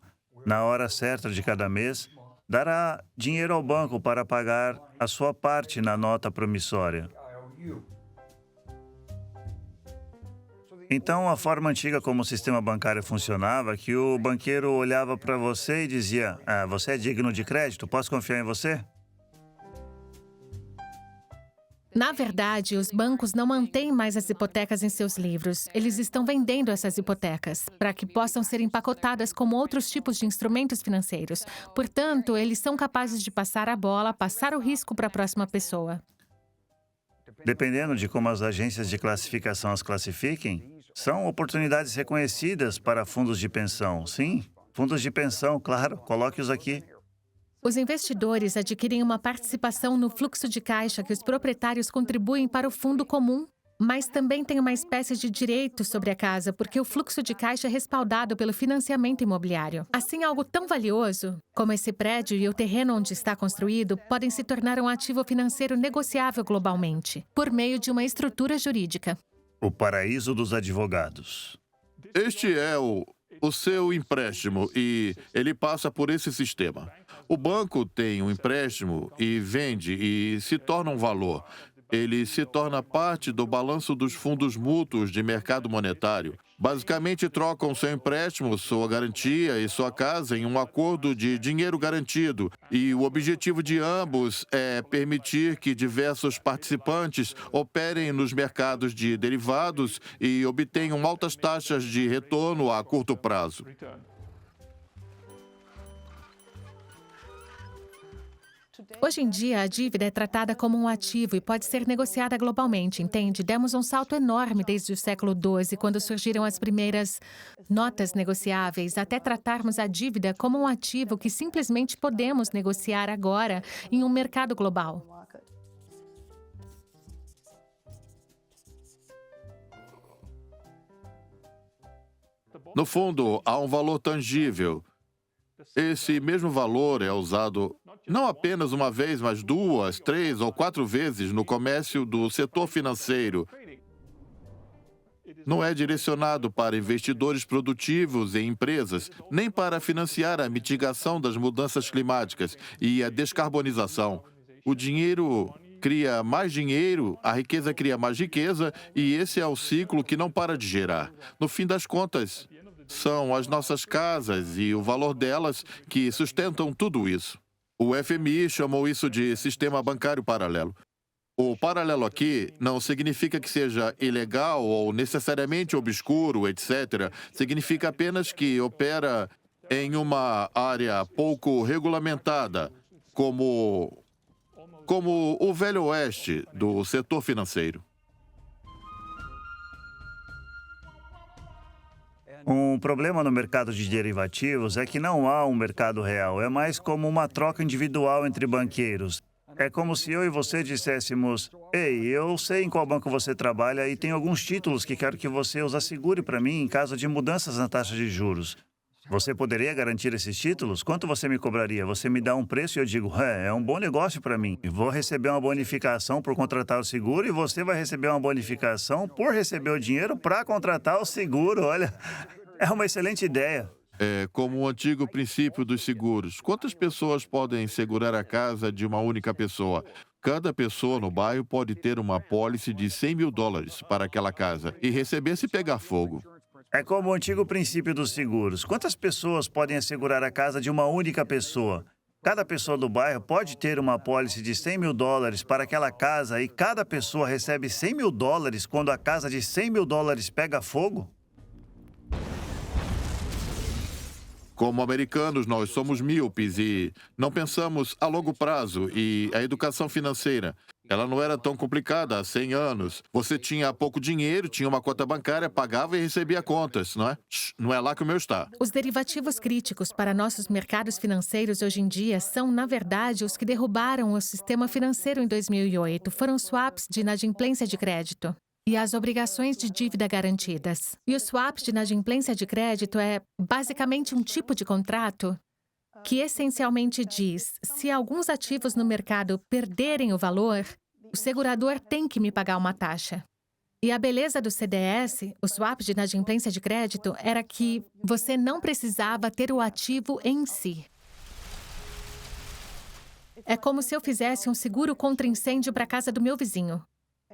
[SPEAKER 1] na hora certa de cada mês, dará dinheiro ao banco para pagar a sua parte na nota promissória. Então, a forma antiga como o sistema bancário funcionava, que o banqueiro olhava para você e dizia: você é digno de crédito? Posso confiar em você?
[SPEAKER 4] Na verdade, os bancos não mantêm mais as hipotecas em seus livros. Eles estão vendendo essas hipotecas para que possam ser empacotadas como outros tipos de instrumentos financeiros. Portanto, eles são capazes de passar a bola, passar o risco para a próxima pessoa.
[SPEAKER 1] Dependendo de como as agências de classificação as classifiquem, são oportunidades reconhecidas para fundos de pensão. Sim, fundos de pensão, claro, coloque-os aqui.
[SPEAKER 4] Os investidores adquirem uma participação no fluxo de caixa que os proprietários contribuem para o fundo comum, mas também têm uma espécie de direito sobre a casa, porque o fluxo de caixa é respaldado pelo financiamento imobiliário. Assim, algo tão valioso como esse prédio e o terreno onde está construído podem se tornar um ativo financeiro negociável globalmente, por meio de uma estrutura jurídica.
[SPEAKER 1] O paraíso dos advogados.
[SPEAKER 2] Este é o seu empréstimo e ele passa por esse sistema. O banco tem um empréstimo e vende e se torna um valor. Ele se torna parte do balanço dos fundos mútuos de mercado monetário. Basicamente, trocam seu empréstimo, sua garantia e sua casa em um acordo de dinheiro garantido. E o objetivo de ambos é permitir que diversos participantes operem nos mercados de derivados e obtenham altas taxas de retorno a curto prazo.
[SPEAKER 4] Hoje em dia, a dívida é tratada como um ativo e pode ser negociada globalmente, entende? Demos um salto enorme desde o século XII, quando surgiram as primeiras notas negociáveis, até tratarmos a dívida como um ativo que simplesmente podemos negociar agora em um mercado global.
[SPEAKER 2] No fundo, há um valor tangível. Esse mesmo valor é usado não apenas uma vez, mas 2, 3 ou 4 vezes no comércio do setor financeiro. Não é direcionado para investidores produtivos em empresas, nem para financiar a mitigação das mudanças climáticas e a descarbonização. O dinheiro cria mais dinheiro, a riqueza cria mais riqueza, e esse é o ciclo que não para de gerar. No fim das contas, são as nossas casas e o valor delas que sustentam tudo isso. O FMI chamou isso de sistema bancário paralelo. O paralelo aqui não significa que seja ilegal ou necessariamente obscuro, etc. Significa apenas que opera em uma área pouco regulamentada, como o Velho Oeste do setor financeiro.
[SPEAKER 1] Um problema no mercado de derivativos é que não há um mercado real, é mais como uma troca individual entre banqueiros. É como se eu e você disséssemos: Ei, eu sei em qual banco você trabalha e tenho alguns títulos que quero que você os assegure para mim em caso de mudanças na taxa de juros. Você poderia garantir esses títulos? Quanto você me cobraria? Você me dá um preço e eu digo: é um bom negócio para mim. Vou receber uma bonificação por contratar o seguro e você vai receber uma bonificação por receber o dinheiro para contratar o seguro. Olha, é uma excelente ideia.
[SPEAKER 5] É como o antigo princípio dos seguros. Quantas pessoas podem segurar a casa de uma única pessoa? Cada pessoa no bairro pode ter uma pólice de US$ 100.000 para aquela casa e receber se pegar fogo.
[SPEAKER 1] É como o antigo princípio dos seguros. Quantas pessoas podem assegurar a casa de uma única pessoa? Cada pessoa do bairro pode ter uma apólice de US$ 100.000 para aquela casa e cada pessoa recebe US$ 100.000 quando a casa de US$ 100.000 pega fogo?
[SPEAKER 5] Como americanos, nós somos míopes e não pensamos a longo prazo. E a educação financeira, ela não era tão complicada há 100 anos. Você tinha pouco dinheiro, tinha uma conta bancária, pagava e recebia contas, não é? Não é lá que o meu está.
[SPEAKER 4] Os derivativos críticos para nossos mercados financeiros hoje em dia são, na verdade, os que derrubaram o sistema financeiro em 2008. Foram swaps de inadimplência de crédito e as obrigações de dívida garantidas. E o swap de inadimplência de crédito é basicamente um tipo de contrato que essencialmente diz: se alguns ativos no mercado perderem o valor, o segurador tem que me pagar uma taxa. E a beleza do CDS, o swap de inadimplência de crédito, era que você não precisava ter o ativo em si. É como se eu fizesse um seguro contra incêndio para a casa do meu vizinho.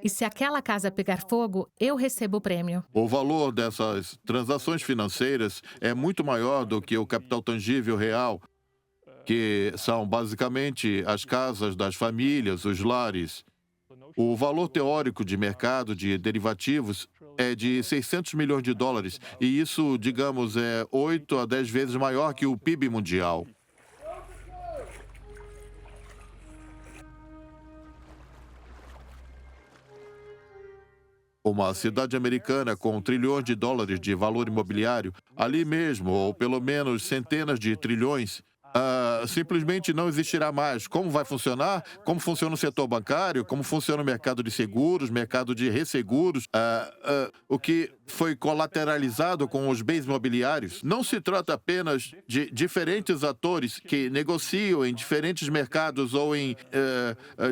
[SPEAKER 4] E se aquela casa pegar fogo, eu recebo o prêmio.
[SPEAKER 5] O valor dessas transações financeiras é muito maior do que o capital tangível real, que são basicamente as casas das famílias, os lares. O valor teórico de mercado de derivativos é de US$ 600 milhões, e isso, digamos, é 8 a 10 vezes maior que o PIB mundial. Uma cidade americana com trilhões de dólares de valor imobiliário, ali mesmo, ou pelo menos centenas de trilhões, simplesmente não existirá mais. Como vai funcionar? Como funciona o setor bancário? Como funciona o mercado de seguros, mercado de resseguros? O que foi colateralizado com os bens imobiliários? Não se trata apenas de diferentes atores que negociam em diferentes mercados ou em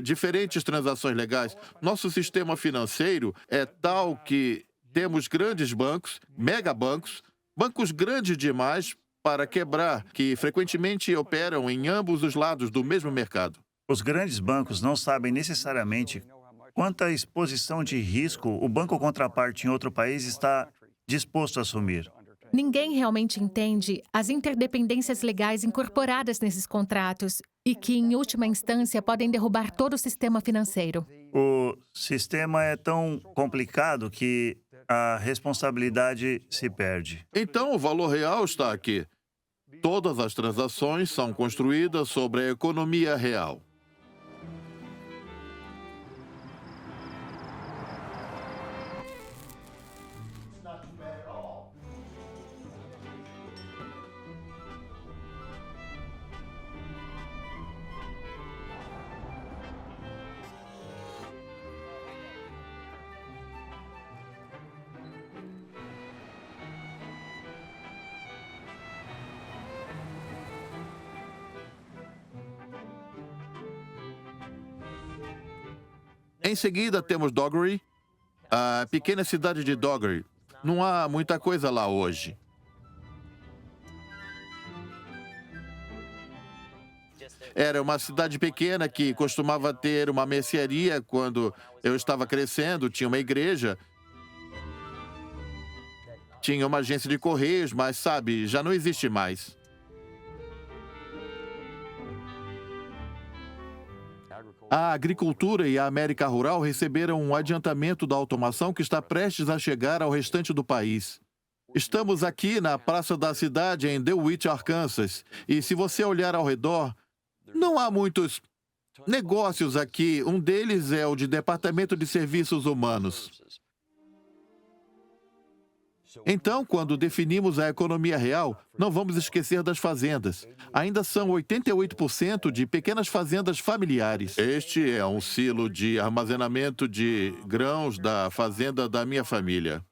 [SPEAKER 5] diferentes transações legais. Nosso sistema financeiro é tal que temos grandes bancos, megabancos, bancos grandes demais para quebrar, que frequentemente operam em ambos os lados do mesmo mercado.
[SPEAKER 1] Os grandes bancos não sabem necessariamente quanta exposição de risco o banco contraparte em outro país está disposto a assumir.
[SPEAKER 4] Ninguém realmente entende as interdependências legais incorporadas nesses contratos e que, em última instância, podem derrubar todo o sistema financeiro.
[SPEAKER 1] O sistema é tão complicado que a responsabilidade se perde.
[SPEAKER 5] Então, o valor real está aqui. Todas as transações são construídas sobre a economia real. Em seguida, temos Doggery, a pequena cidade de Doggery. Não há muita coisa lá hoje. Era uma cidade pequena que costumava ter uma mercearia quando eu estava crescendo, tinha uma igreja, tinha uma agência de correios, mas, sabe, já não existe mais. A agricultura e a América Rural receberam um adiantamento da automação que está prestes a chegar ao restante do país. Estamos aqui na praça da cidade em DeWitt, Arkansas, e se você olhar ao redor, não há muitos negócios aqui. Um deles é o de Departamento de Serviços Humanos. Então, quando definimos a economia real, não vamos esquecer das fazendas. Ainda são 88% de pequenas fazendas familiares.
[SPEAKER 2] Este é um silo de armazenamento de grãos da fazenda da minha família.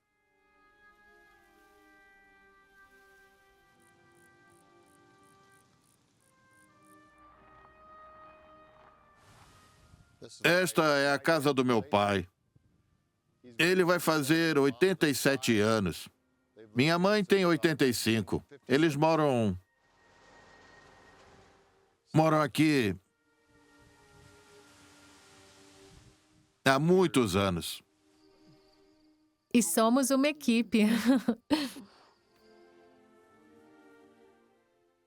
[SPEAKER 2] Esta é a casa do meu pai. Ele vai fazer 87 anos. Minha mãe tem 85. Eles moram aqui há muitos anos.
[SPEAKER 4] E somos uma equipe.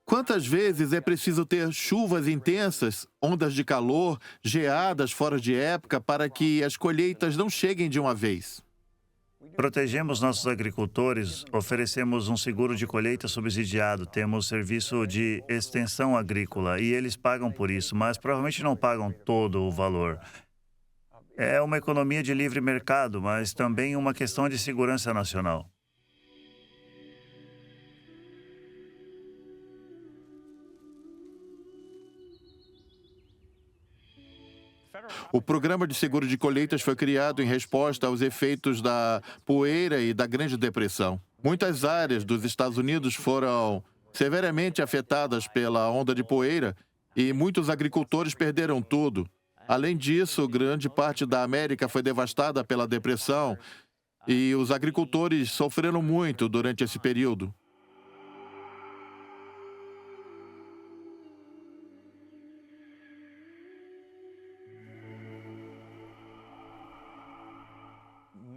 [SPEAKER 5] Quantas vezes é preciso ter chuvas intensas, ondas de calor, geadas fora de época para que as colheitas não cheguem de uma vez?
[SPEAKER 1] Protegemos nossos agricultores, oferecemos um seguro de colheita subsidiado, temos serviço de extensão agrícola e eles pagam por isso, mas provavelmente não pagam todo o valor. É uma economia de livre mercado, mas também uma questão de segurança nacional.
[SPEAKER 5] O programa de seguro de colheitas foi criado em resposta aos efeitos da poeira e da Grande Depressão. Muitas áreas dos Estados Unidos foram severamente afetadas pela onda de poeira e muitos agricultores perderam tudo. Além disso, grande parte da América foi devastada pela depressão e os agricultores sofreram muito durante esse período.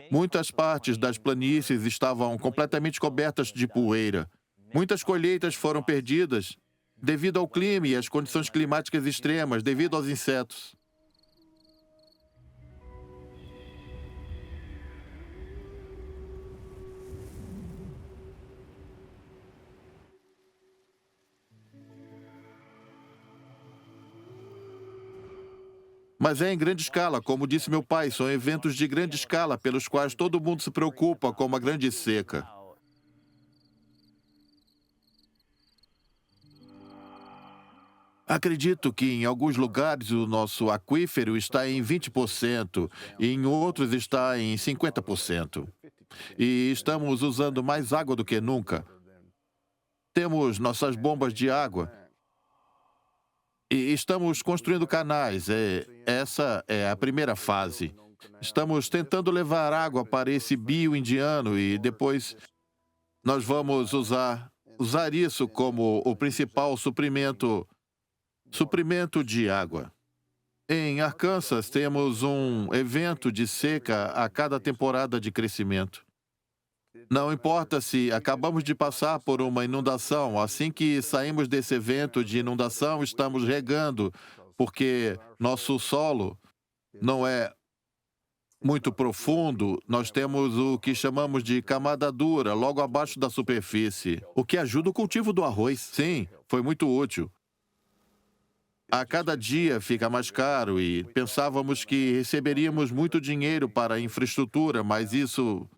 [SPEAKER 5] Muitas partes das planícies estavam completamente cobertas de poeira. Muitas colheitas foram perdidas devido ao clima e às condições climáticas extremas, devido aos insetos. Mas é em grande escala, como disse meu pai, são eventos de grande escala pelos quais todo mundo se preocupa, como a grande seca. Acredito que em alguns lugares o nosso aquífero está em 20% e em outros está em 50%. E estamos usando mais água do que nunca. Temos nossas bombas de água. E estamos construindo canais. Essa é a primeira fase. Estamos tentando levar água para esse bio indiano e depois nós vamos usar isso como o principal suprimento de água. Em Arkansas, temos um evento de seca a cada temporada de crescimento. Não importa se acabamos de passar por uma inundação, assim que saímos desse evento de inundação, estamos regando, porque nosso solo não é muito profundo, nós temos o que chamamos de camada dura, logo abaixo da superfície, o que ajuda o cultivo do arroz. Sim, foi muito útil. A cada dia fica mais caro e pensávamos que receberíamos muito dinheiro para a infraestrutura, mas isso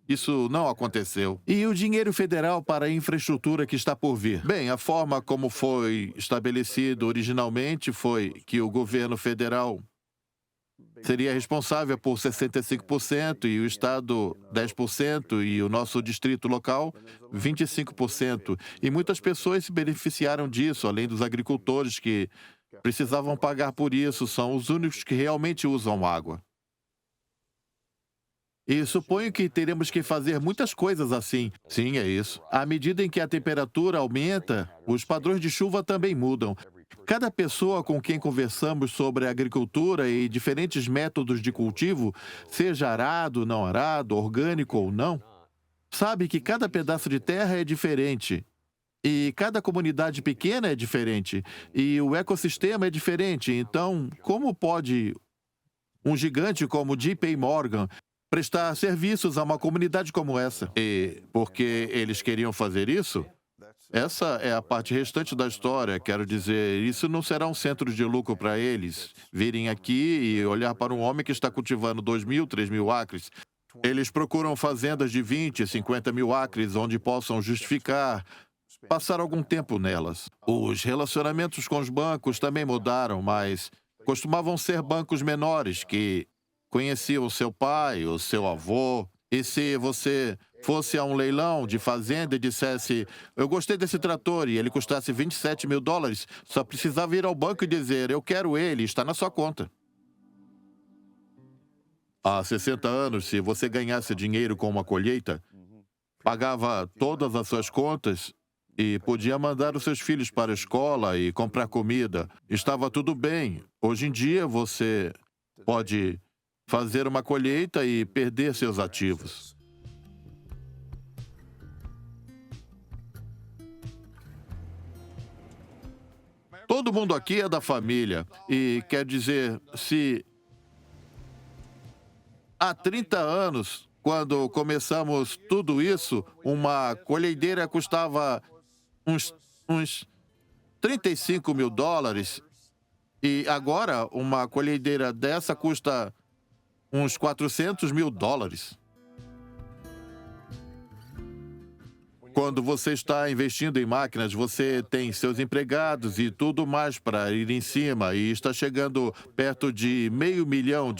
[SPEAKER 5] não aconteceu. E o dinheiro federal para a infraestrutura que está por vir? Bem, a forma como foi estabelecido originalmente foi que o governo federal seria responsável por 65% e o Estado 10% e o nosso distrito local 25%. E muitas pessoas se beneficiaram disso, além dos agricultores que precisavam pagar por isso, são os únicos que realmente usam água. E suponho que teremos que fazer muitas coisas assim. Sim, é isso. À medida em que a temperatura aumenta, os padrões de chuva também mudam. Cada pessoa com quem conversamos sobre agricultura e diferentes métodos de cultivo, seja arado, não arado, orgânico ou não, sabe que cada pedaço de terra é diferente. E cada comunidade pequena é diferente. E o ecossistema é diferente. Então, como pode um gigante como J.P. Morgan prestar serviços a uma comunidade como essa? E porque eles queriam fazer isso? Essa é a parte restante da história. Quero dizer, isso não será um centro de lucro para eles virem aqui e olhar para um homem que está cultivando 2.000, 3.000 acres. Eles procuram fazendas de 20, 50 mil acres onde possam justificar passar algum tempo nelas. Os relacionamentos com os bancos também mudaram, mas costumavam ser bancos menores que conheciam o seu pai, o seu avô. E se você fosse a um leilão de fazenda e dissesse: eu gostei desse trator e ele custasse 27 mil dólares, só precisava ir ao banco e dizer: eu quero ele, está na sua conta. Há 60 anos, se você ganhasse dinheiro com uma colheita, pagava todas as suas contas e podia mandar os seus filhos para a escola e comprar comida. Estava tudo bem. Hoje em dia, você pode fazer uma colheita e perder seus ativos. Todo mundo aqui é da família. E quer dizer, se há 30 anos, quando começamos tudo isso, uma colhedeira custava uns 35 mil dólares. E agora, uma colhedeira dessa custa uns 400 mil dólares. Quando você está investindo em máquinas, você tem seus empregados e tudo mais para ir em cima e está chegando perto de $500 milhão,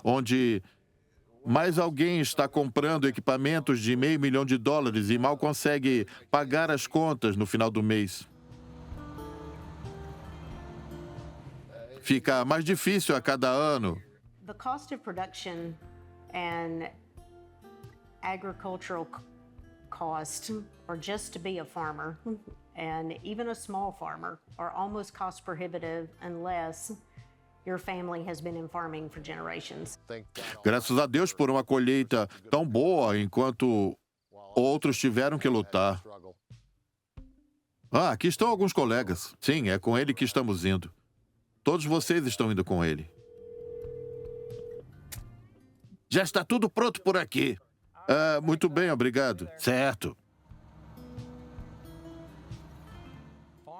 [SPEAKER 5] onde mais alguém está comprando equipamentos de $500 milhão e mal consegue pagar as contas no final do mês. Fica mais difícil a cada ano.
[SPEAKER 8] The cost of production and agricultural cost, or just to be a farmer, and even a small farmer, are almost cost prohibitive unless your family has been in farming for generations.
[SPEAKER 5] Graças a Deus por uma colheita tão boa, enquanto outros tiveram que lutar. Ah, aqui estão alguns colegas. Sim, é com ele que estamos indo. Todos vocês estão indo com ele. Já está tudo pronto por aqui. Ah, muito bem, obrigado. Certo.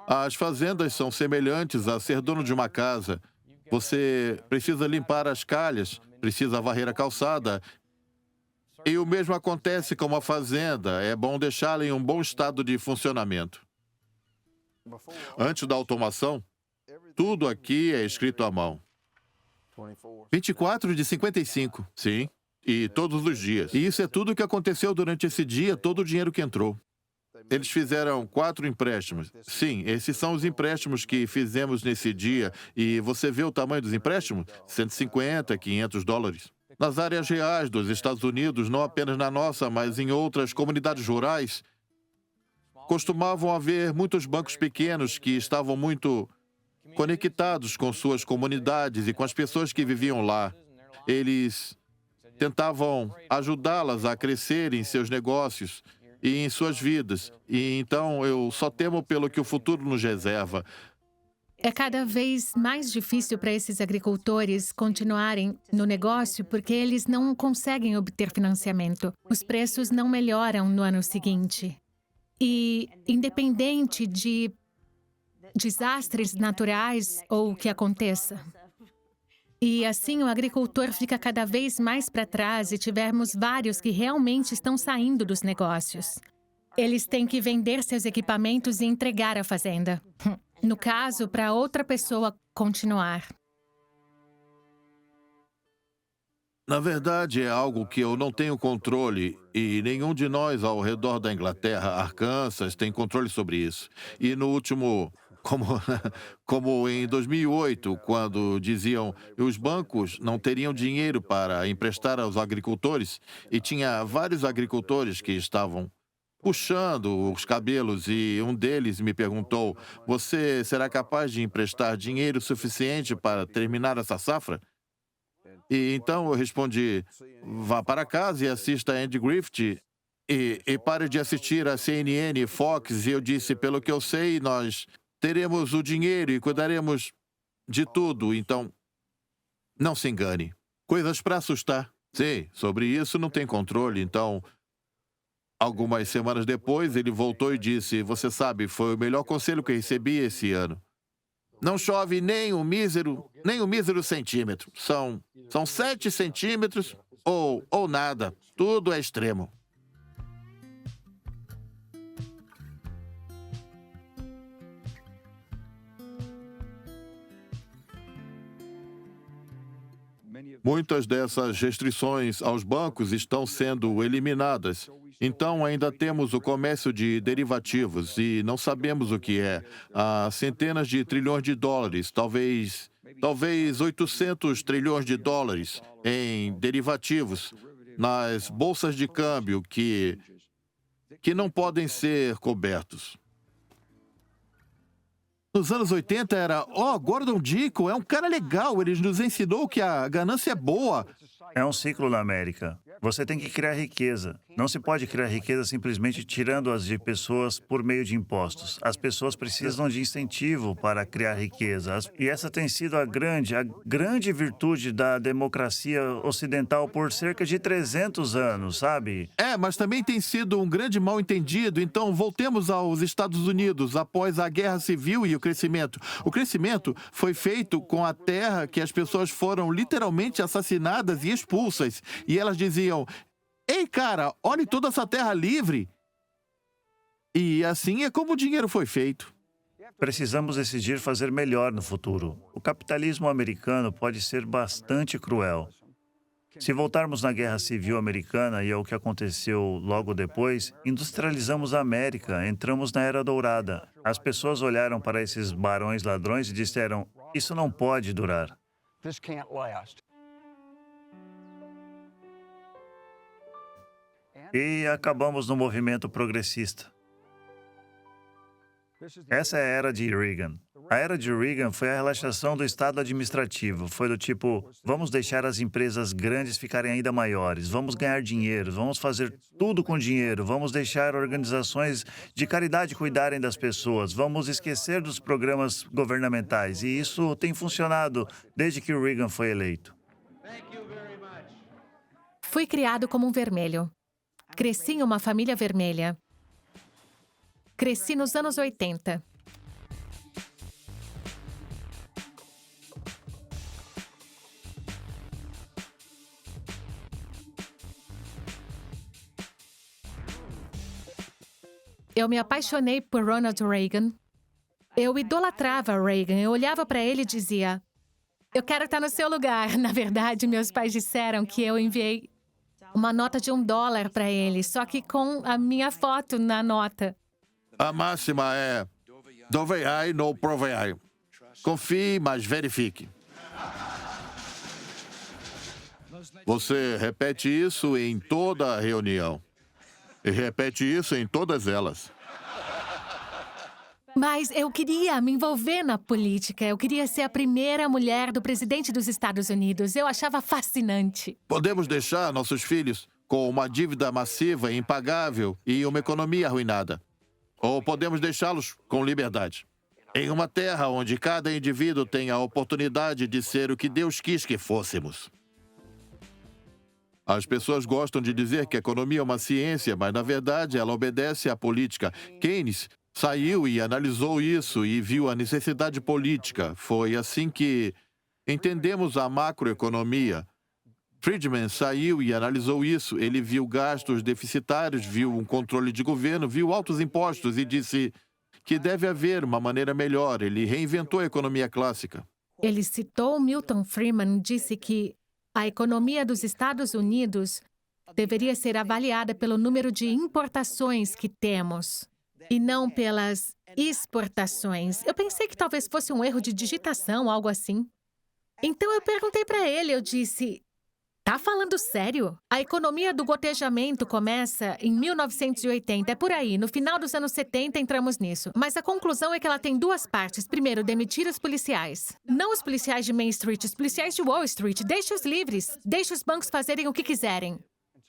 [SPEAKER 5] As fazendas são semelhantes a ser dono de uma casa. Você precisa limpar as calhas, precisa varrer a calçada. E o mesmo acontece com uma fazenda. É bom deixá-la em um bom estado de funcionamento. Antes da automação, tudo aqui é escrito à mão. 24 de 55, sim. E todos os dias. E isso é tudo o que aconteceu durante esse dia, todo o dinheiro que entrou. Eles fizeram 4 empréstimos. Sim, esses são os empréstimos que fizemos nesse dia. E você vê o tamanho dos empréstimos? 150, 500 dólares. Nas áreas reais dos Estados Unidos, não apenas na nossa, mas em outras comunidades rurais, costumavam haver muitos bancos pequenos que estavam muito conectados com suas comunidades e com as pessoas que viviam lá. Eles tentavam ajudá-las a crescer em seus negócios e em suas vidas. E então eu só temo pelo que o futuro nos reserva.
[SPEAKER 4] É cada vez mais difícil para esses agricultores continuarem no negócio porque eles não conseguem obter financiamento. Os preços não melhoram no ano seguinte. E, independente de desastres naturais ou o que aconteça. E assim o agricultor fica cada vez mais para trás e tivemos vários que realmente estão saindo dos negócios. Eles têm que vender seus equipamentos e entregar a fazenda. No caso, para outra pessoa continuar.
[SPEAKER 5] Na verdade, é algo que eu não tenho controle e nenhum de nós ao redor da Inglaterra, Arkansas, tem controle sobre isso. E no último... Como em 2008, quando diziam que os bancos não teriam dinheiro para emprestar aos agricultores, e tinha vários agricultores que estavam puxando os cabelos, e um deles me perguntou: você será capaz de emprestar dinheiro suficiente para terminar essa safra? E então eu respondi: vá para casa e assista a Andy Griffith e pare de assistir a CNN e Fox. E eu disse: pelo que eu sei, nós teremos o dinheiro e cuidaremos de tudo, então não se engane. Coisas para assustar. Sim, sobre isso não tem controle, então... Algumas semanas depois, ele voltou e disse: você sabe, foi o melhor conselho que recebi esse ano. Não chove nem um mísero centímetro. São 7 centímetros ou nada. Tudo é extremo. Muitas dessas restrições aos bancos estão sendo eliminadas. Então, ainda temos o comércio de derivativos e não sabemos o que é. Há centenas de trilhões de dólares, talvez 800 trilhões de dólares em derivativos nas bolsas de câmbio que não podem ser cobertos. Nos anos 80 era, Gordon Gekko é um cara legal, ele nos ensinou que a ganância é boa.
[SPEAKER 1] É um ciclo na América. Você tem que criar riqueza. Não se pode criar riqueza simplesmente tirando-as de pessoas por meio de impostos. As pessoas precisam de incentivo para criar riqueza. E essa tem sido a grande virtude da democracia ocidental por cerca de 300 anos, sabe?
[SPEAKER 5] Mas também tem sido um grande mal-entendido. Então, voltemos aos Estados Unidos após a Guerra Civil e o crescimento. O crescimento foi feito com a terra que as pessoas foram literalmente assassinadas e expulsas. E elas diziam, ei, cara, olhe toda essa terra livre. E assim é como o dinheiro foi feito.
[SPEAKER 1] Precisamos decidir fazer melhor no futuro. O capitalismo americano pode ser bastante cruel. Se voltarmos na Guerra Civil Americana e ao que aconteceu logo depois, industrializamos a América, entramos na Era Dourada. As pessoas olharam para esses barões ladrões e disseram, isso não pode durar.
[SPEAKER 7] This can't last.
[SPEAKER 1] E acabamos no movimento progressista. Essa é a era de Reagan. A era de Reagan foi a relaxação do Estado administrativo. Foi do tipo, vamos deixar as empresas grandes ficarem ainda maiores, vamos ganhar dinheiro, vamos fazer tudo com dinheiro, vamos deixar organizações de caridade cuidarem das pessoas, vamos esquecer dos programas governamentais. E isso tem funcionado desde que o Reagan foi eleito.
[SPEAKER 4] Fui criado como um vermelho. Cresci em uma família vermelha. Cresci nos anos 80. Eu me apaixonei por Ronald Reagan. Eu idolatrava Reagan. Eu olhava para ele e dizia, eu quero estar no seu lugar. Na verdade, meus pais disseram que eu enviei uma nota de $1 para ele, só que com a minha foto na nota.
[SPEAKER 5] A máxima é, dovei, não provei. Confie, mas verifique. Você repete isso em toda a reunião. E repete isso em todas elas.
[SPEAKER 4] Mas eu queria me envolver na política. Eu queria ser a primeira mulher do presidente dos Estados Unidos. Eu achava fascinante.
[SPEAKER 5] Podemos deixar nossos filhos com uma dívida massiva, impagável e uma economia arruinada. Ou podemos deixá-los com liberdade. Em uma terra onde cada indivíduo tem a oportunidade de ser o que Deus quis que fôssemos. As pessoas gostam de dizer que a economia é uma ciência, mas, na verdade, ela obedece à política. Keynes saiu e analisou isso e viu a necessidade política. Foi assim que entendemos a macroeconomia. Friedman saiu e analisou isso. Ele viu gastos deficitários, viu um controle de governo, viu altos impostos e disse que deve haver uma maneira melhor. Ele reinventou a economia clássica.
[SPEAKER 4] Ele citou Milton Friedman e disse que a economia dos Estados Unidos deveria ser avaliada pelo número de importações que temos e não pelas exportações. Eu pensei que talvez fosse um erro de digitação, algo assim. Então eu perguntei para ele, eu disse, tá falando sério? A economia do gotejamento começa em 1980, é por aí. No final dos anos 70 entramos nisso. Mas a conclusão é que ela tem duas partes. Primeiro, demitir os policiais. Não os policiais de Main Street, os policiais de Wall Street. Deixe-os livres. Deixe os bancos fazerem o que quiserem.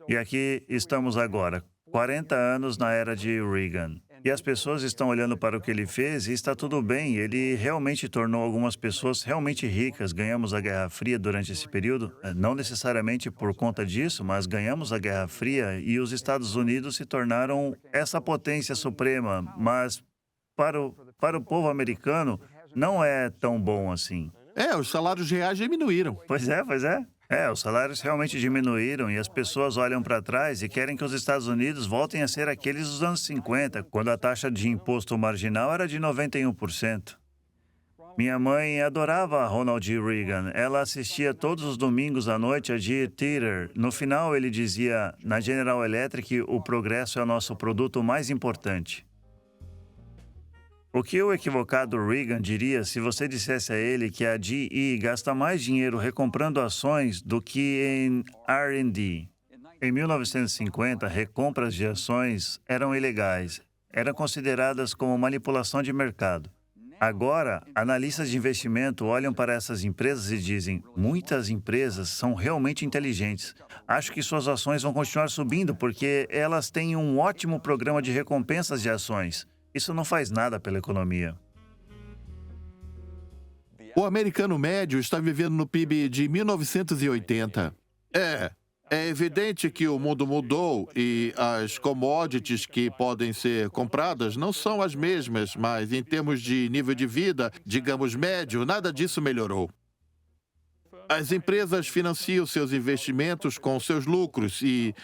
[SPEAKER 1] E aqui estamos agora, 40 anos na era de Reagan. E as pessoas estão olhando para o que ele fez e está tudo bem. Ele realmente tornou algumas pessoas realmente ricas. Ganhamos a Guerra Fria durante esse período. Não necessariamente por conta disso, mas ganhamos a Guerra Fria e os Estados Unidos se tornaram essa potência suprema. Mas para o povo americano, não é tão bom assim.
[SPEAKER 5] Os salários reais diminuíram.
[SPEAKER 1] Pois é, pois é. Os salários realmente diminuíram e as pessoas olham para trás e querem que os Estados Unidos voltem a ser aqueles dos anos 50, quando a taxa de imposto marginal era de 91%. Minha mãe adorava Ronald Reagan. Ela assistia todos os domingos à noite a Deer Theater. No final, ele dizia, na General Electric, o progresso é o nosso produto mais importante. O que o equivocado Reagan diria se você dissesse a ele que a GE gasta mais dinheiro recomprando ações do que em R&D? Em 1950, recompras de ações eram ilegais. Eram consideradas como manipulação de mercado. Agora, analistas de investimento olham para essas empresas e dizem: muitas empresas são realmente inteligentes. Acho que suas ações vão continuar subindo porque elas têm um ótimo programa de recompensas de ações. Isso não faz nada pela economia.
[SPEAKER 5] O americano médio está vivendo no PIB de 1980. É evidente que o mundo mudou e as commodities que podem ser compradas não são as mesmas, mas em termos de nível de vida, digamos médio, nada disso melhorou. As empresas financiam seus investimentos com seus lucros e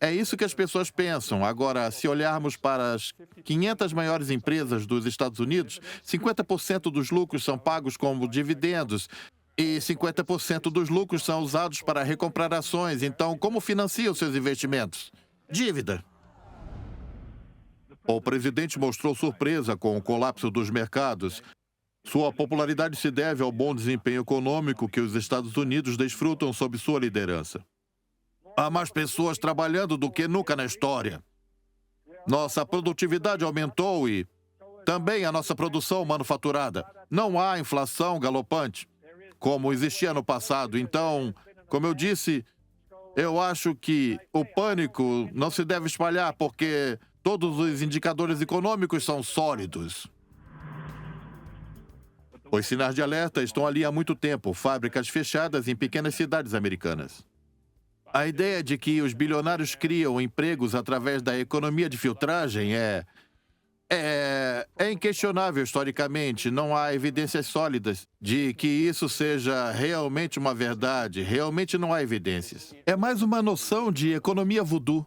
[SPEAKER 5] é isso que as pessoas pensam. Agora, se olharmos para as 500 maiores empresas dos Estados Unidos, 50% dos lucros são pagos como dividendos. E 50% dos lucros são usados para recomprar ações. Então, como financiam seus investimentos? Dívida. O presidente mostrou surpresa com o colapso dos mercados. Sua popularidade se deve ao bom desempenho econômico que os Estados Unidos desfrutam sob sua liderança. Há mais pessoas trabalhando do que nunca na história. Nossa produtividade aumentou e também a nossa produção manufaturada. Não há inflação galopante, como existia no passado. Então, como eu disse, eu acho que o pânico não se deve espalhar porque todos os indicadores econômicos são sólidos. Os sinais de alerta estão ali há muito tempo, fábricas fechadas em pequenas cidades americanas. A ideia de que os bilionários criam empregos através da economia de filtragem é inquestionável historicamente. Não há evidências sólidas de que isso seja realmente uma verdade. Realmente não há evidências. É mais uma noção de economia voodoo.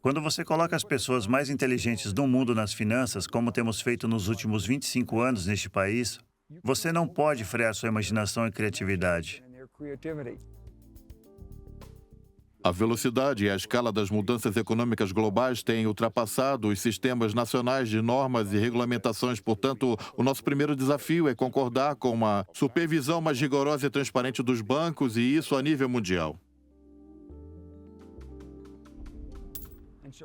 [SPEAKER 1] Quando você coloca as pessoas mais inteligentes do mundo nas finanças, como temos feito nos últimos 25 anos neste país, você não pode frear sua imaginação e criatividade.
[SPEAKER 2] A velocidade e a escala das mudanças econômicas globais têm ultrapassado os sistemas nacionais de normas e regulamentações. Portanto, o nosso primeiro desafio é concordar com uma supervisão mais rigorosa e transparente dos bancos, e isso a nível mundial.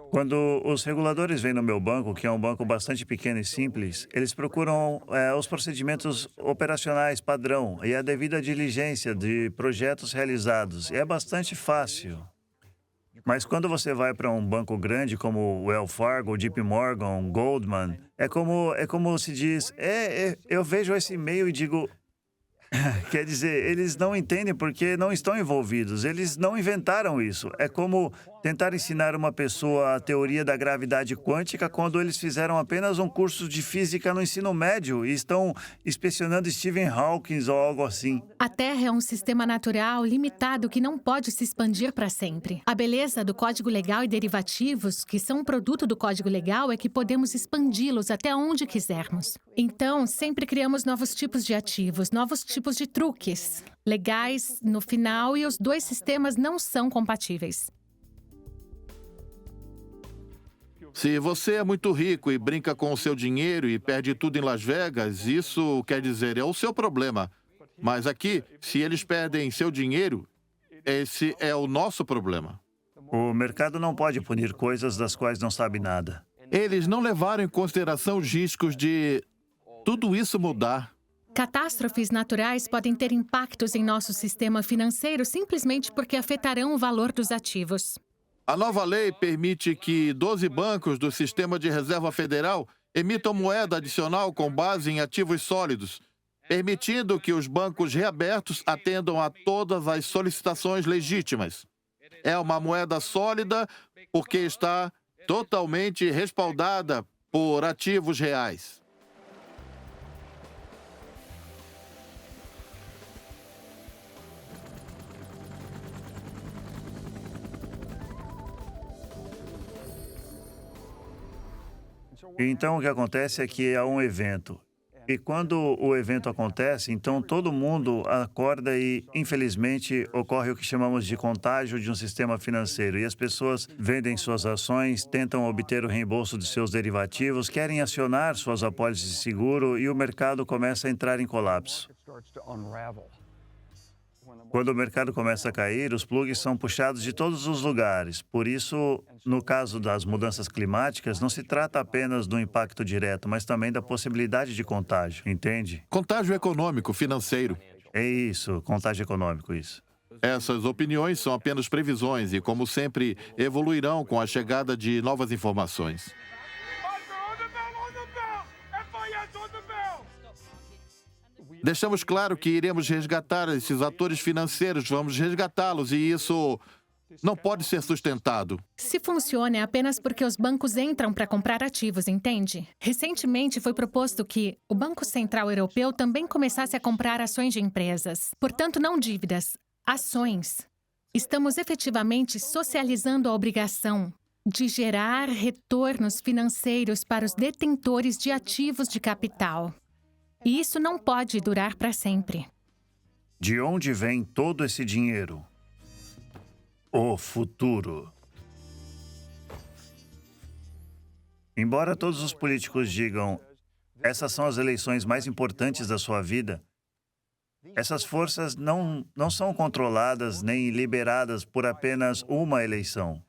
[SPEAKER 1] Quando os reguladores vêm no meu banco, que é um banco bastante pequeno e simples, eles procuram os procedimentos operacionais padrão e a devida diligência de projetos realizados. E é bastante fácil. Mas quando você vai para um banco grande como o Wells Fargo, JP Morgan, Goldman, é como se diz, eu vejo esse e-mail e digo... Quer dizer, eles não entendem porque não estão envolvidos. Eles não inventaram isso. É como tentar ensinar uma pessoa a teoria da gravidade quântica quando eles fizeram apenas um curso de física no ensino médio e estão inspecionando Stephen Hawking ou algo assim.
[SPEAKER 4] A Terra é um sistema natural limitado que não pode se expandir para sempre. A beleza do Código Legal e derivativos, que são um produto do Código Legal, é que podemos expandi-los até onde quisermos. Então, sempre criamos novos tipos de ativos, novos tipos de truques legais no final, e os dois sistemas não são compatíveis.
[SPEAKER 5] Se você é muito rico e brinca com o seu dinheiro e perde tudo em Las Vegas, isso quer dizer, é o seu problema. Mas aqui, se eles perdem seu dinheiro, esse é o nosso problema.
[SPEAKER 1] O mercado não pode punir coisas das quais não sabe nada.
[SPEAKER 5] Eles não levaram em consideração os riscos de tudo isso mudar.
[SPEAKER 4] Catástrofes naturais podem ter impactos em nosso sistema financeiro simplesmente porque afetarão o valor dos ativos.
[SPEAKER 5] A nova lei permite que 12 bancos do Sistema de Reserva Federal emitam moeda adicional com base em ativos sólidos, permitindo que os bancos reabertos atendam a todas as solicitações legítimas. É uma moeda sólida porque está totalmente respaldada por ativos reais.
[SPEAKER 1] Então, o que acontece é que há um evento. E quando o evento acontece, então todo mundo acorda e, infelizmente, ocorre o que chamamos de contágio de um sistema financeiro. E as pessoas vendem suas ações, tentam obter o reembolso de seus derivativos, querem acionar suas apólices de seguro e o mercado começa a entrar em colapso. Quando o mercado começa a cair, os plugs são puxados de todos os lugares. Por isso, no caso das mudanças climáticas, não se trata apenas do impacto direto, mas também da possibilidade de contágio, entende?
[SPEAKER 5] Contágio econômico, financeiro.
[SPEAKER 1] É isso, contágio econômico, isso.
[SPEAKER 5] Essas opiniões são apenas previsões e, como sempre, evoluirão com a chegada de novas informações. Deixamos claro que iremos resgatar esses atores financeiros, vamos resgatá-los e isso não pode ser sustentado.
[SPEAKER 4] Se funciona é apenas porque os bancos entram para comprar ativos, entende? Recentemente foi proposto que o Banco Central Europeu também começasse a comprar ações de empresas. Portanto, não dívidas, ações. Estamos efetivamente socializando a obrigação de gerar retornos financeiros para os detentores de ativos de capital. E isso não pode durar para sempre.
[SPEAKER 1] De onde vem todo esse dinheiro? O futuro. Embora todos os políticos digam, essas são as eleições mais importantes da sua vida, essas forças não são controladas nem liberadas por apenas uma eleição.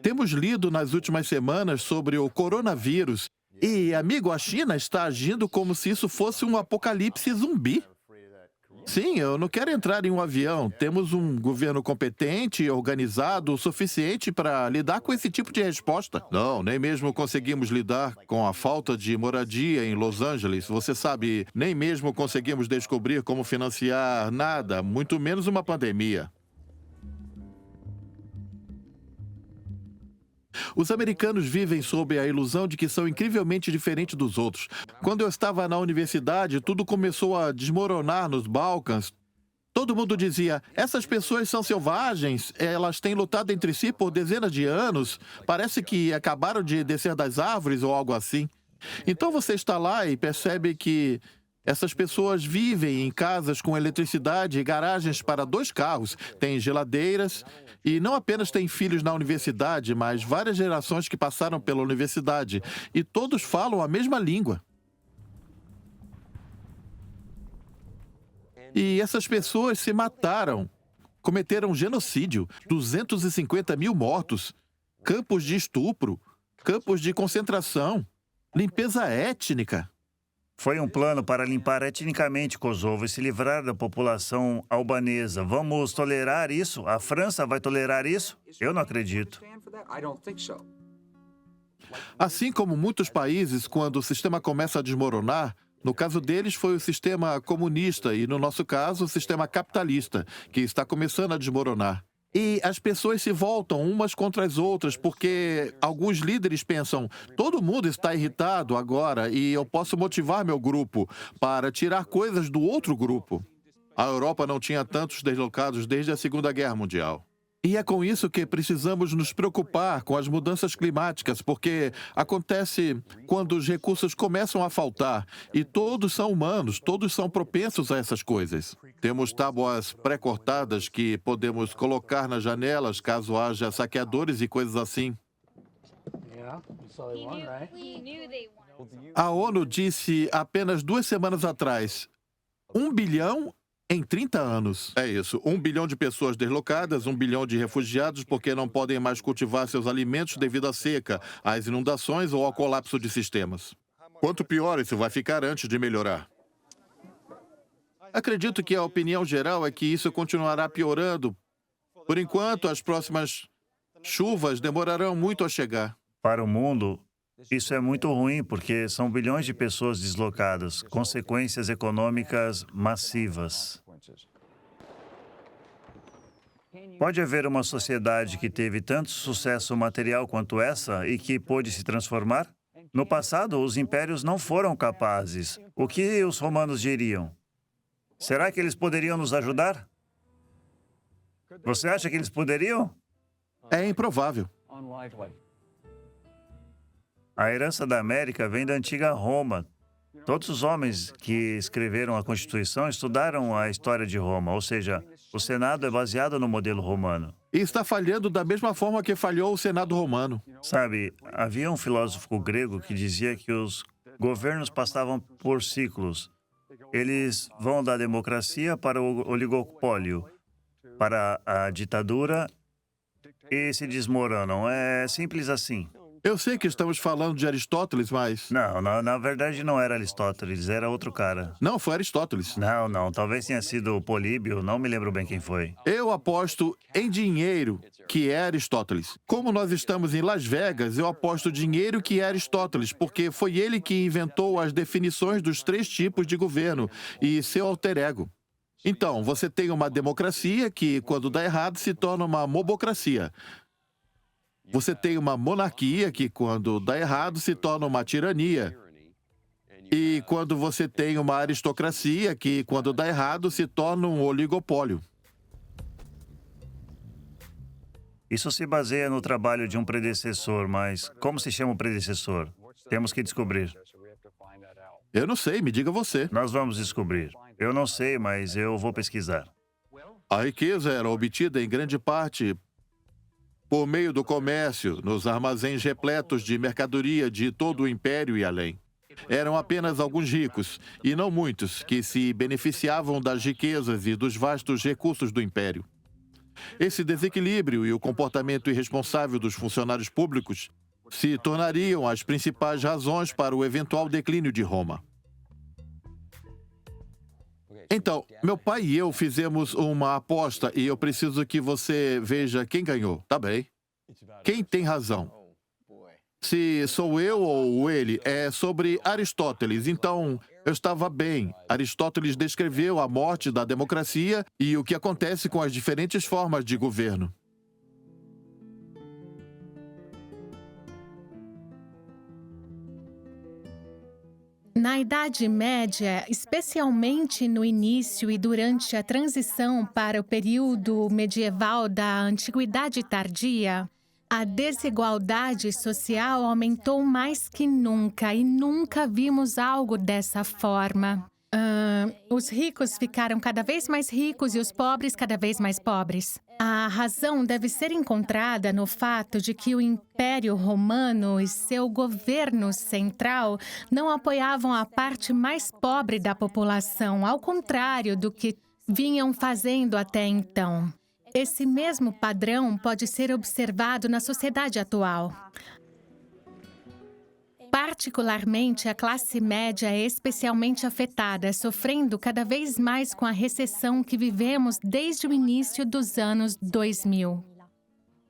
[SPEAKER 5] Temos lido nas últimas semanas sobre o coronavírus e, amigo, a China está agindo como se isso fosse um apocalipse zumbi. Sim, eu não quero entrar em um avião. Temos um governo competente e organizado o suficiente para lidar com esse tipo de resposta. Não, nem mesmo conseguimos lidar com a falta de moradia em Los Angeles. Você sabe, nem mesmo conseguimos descobrir como financiar nada, muito menos uma pandemia. Os americanos vivem sob a ilusão de que são incrivelmente diferentes dos outros. Quando eu estava na universidade, tudo começou a desmoronar nos Balcãs. Todo mundo dizia, essas pessoas são selvagens, elas têm lutado entre si por dezenas de anos, parece que acabaram de descer das árvores ou algo assim. Então você está lá e percebe que essas pessoas vivem em casas com eletricidade e garagens para 2 carros, têm geladeiras e não apenas têm filhos na universidade, mas várias gerações que passaram pela universidade e todos falam a mesma língua. E essas pessoas se mataram, cometeram genocídio, 250 mil mortos, campos de estupro, campos de concentração, limpeza étnica.
[SPEAKER 1] Foi um plano para limpar etnicamente Kosovo e se livrar da população albanesa. Vamos tolerar isso? A França vai tolerar isso? Eu não acredito.
[SPEAKER 5] Assim como muitos países, quando o sistema começa a desmoronar, no caso deles foi o sistema comunista e, no nosso caso, o sistema capitalista, que está começando a desmoronar. E as pessoas se voltam umas contra as outras porque alguns líderes pensam, todo mundo está irritado agora e eu posso motivar meu grupo para tirar coisas do outro grupo. A Europa não tinha tantos deslocados desde a Segunda Guerra Mundial. E é com isso que precisamos nos preocupar com as mudanças climáticas, porque acontece quando os recursos começam a faltar e todos são humanos, todos são propensos a essas coisas. Temos tábuas pré-cortadas que podemos colocar nas janelas caso haja saqueadores e coisas assim. A ONU disse apenas 2 semanas atrás, 1 bilhão em 30 anos. É isso, 1 bilhão de pessoas deslocadas, 1 bilhão de refugiados porque não podem mais cultivar seus alimentos devido à seca, às inundações ou ao colapso de sistemas. Quanto pior isso vai ficar antes de melhorar? Acredito que a opinião geral é que isso continuará piorando. Por enquanto, as próximas chuvas demorarão muito a chegar.
[SPEAKER 1] Para o mundo, isso é muito ruim porque são bilhões de pessoas deslocadas, consequências econômicas massivas. Pode haver uma sociedade que teve tanto sucesso material quanto essa e que pôde se transformar? No passado, os impérios não foram capazes. O que os romanos diriam? Será que eles poderiam nos ajudar? Você acha que eles poderiam?
[SPEAKER 5] É improvável.
[SPEAKER 1] A herança da América vem da antiga Roma. Todos os homens que escreveram a Constituição estudaram a história de Roma, ou seja, o Senado é baseado no modelo romano.
[SPEAKER 5] E está falhando da mesma forma que falhou o Senado romano.
[SPEAKER 1] Sabe, havia um filósofo grego que dizia que os governos passavam por ciclos. Eles vão da democracia para o oligopólio, para a ditadura e se desmoronam. É simples assim.
[SPEAKER 5] Eu sei que estamos falando de Aristóteles, mas...
[SPEAKER 1] Não, na verdade não era Aristóteles, era outro cara.
[SPEAKER 5] Não, foi Aristóteles.
[SPEAKER 1] Não, talvez tenha sido Políbio, não me lembro bem quem foi.
[SPEAKER 5] Eu aposto em dinheiro, que é Aristóteles. Como nós estamos em Las Vegas, eu aposto dinheiro que é Aristóteles, porque foi ele que inventou as definições dos 3 tipos de governo e seu alter ego. Então, você tem uma democracia que, quando dá errado, se torna uma mobocracia. Você tem uma monarquia que, quando dá errado, se torna uma tirania. E quando você tem uma aristocracia que, quando dá errado, se torna um oligopólio.
[SPEAKER 1] Isso se baseia no trabalho de um predecessor, mas como se chama o predecessor? Temos que descobrir.
[SPEAKER 5] Eu não sei, me diga você.
[SPEAKER 1] Nós vamos descobrir. Eu não sei, mas eu vou pesquisar.
[SPEAKER 5] A riqueza era obtida em grande parte por meio do comércio, nos armazéns repletos de mercadoria de todo o império e além. Eram apenas alguns ricos, e não muitos, que se beneficiavam das riquezas e dos vastos recursos do império. Esse desequilíbrio e o comportamento irresponsável dos funcionários públicos se tornariam as principais razões para o eventual declínio de Roma. Então, meu pai e eu fizemos uma aposta e eu preciso que você veja quem ganhou. Tá bem. Quem tem razão? Se sou eu ou ele, é sobre Aristóteles. Então, eu estava bem. Aristóteles descreveu a morte da democracia e o que acontece com as diferentes formas de governo.
[SPEAKER 4] Na Idade Média, especialmente no início e durante a transição para o período medieval da Antiguidade Tardia, a desigualdade social aumentou mais que nunca e nunca vimos algo dessa forma. Os ricos ficaram cada vez mais ricos e os pobres cada vez mais pobres. A razão deve ser encontrada no fato de que o Império Romano e seu governo central não apoiavam a parte mais pobre da população, ao contrário do que vinham fazendo até então. Esse mesmo padrão pode ser observado na sociedade atual. Particularmente, a classe média é especialmente afetada, sofrendo cada vez mais com a recessão que vivemos desde o início dos anos 2000.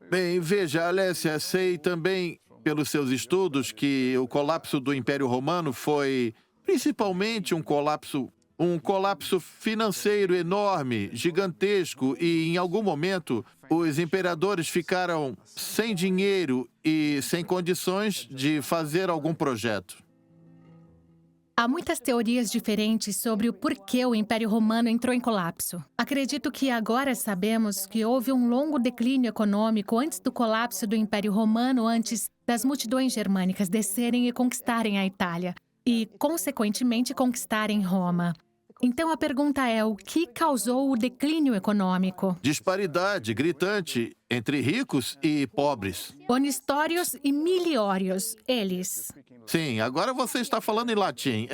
[SPEAKER 5] Bem, veja, Alessia, sei também, pelos seus estudos, que o colapso do Império Romano foi principalmente um colapso financeiro enorme, gigantesco, e em algum momento os imperadores ficaram sem dinheiro e sem condições de fazer algum projeto.
[SPEAKER 4] Há muitas teorias diferentes sobre o porquê o Império Romano entrou em colapso. Acredito que agora sabemos que houve um longo declínio econômico antes do colapso do Império Romano, antes das multidões germânicas descerem e conquistarem a Itália, e, consequentemente, conquistarem Roma. Então, a pergunta é, o que causou o declínio econômico?
[SPEAKER 5] Disparidade gritante entre ricos e pobres.
[SPEAKER 4] Honestórios e miliórios, eles.
[SPEAKER 5] Sim, agora você está falando em latim,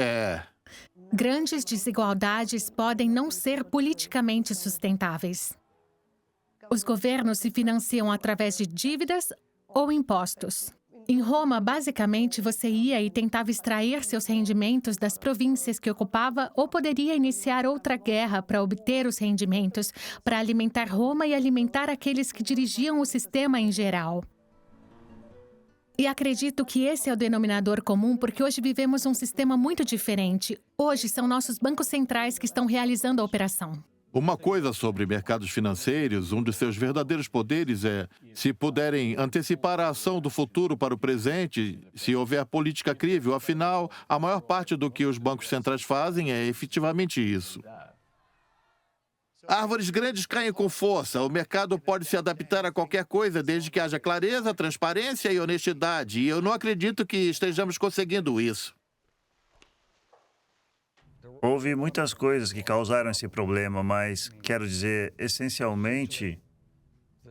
[SPEAKER 4] Grandes desigualdades podem não ser politicamente sustentáveis. Os governos se financiam através de dívidas ou impostos. Em Roma, basicamente, você ia e tentava extrair seus rendimentos das províncias que ocupava ou poderia iniciar outra guerra para obter os rendimentos, para alimentar Roma e alimentar aqueles que dirigiam o sistema em geral. E acredito que esse é o denominador comum porque hoje vivemos um sistema muito diferente. Hoje são nossos bancos centrais que estão realizando a operação.
[SPEAKER 5] Uma coisa sobre mercados financeiros, um dos seus verdadeiros poderes é, se puderem antecipar a ação do futuro para o presente, se houver política crível, afinal, a maior parte do que os bancos centrais fazem é efetivamente isso. Árvores grandes caem com força. O mercado pode se adaptar a qualquer coisa desde que haja clareza, transparência e honestidade. E eu não acredito que estejamos conseguindo isso.
[SPEAKER 1] Houve muitas coisas que causaram esse problema, mas, quero dizer, essencialmente,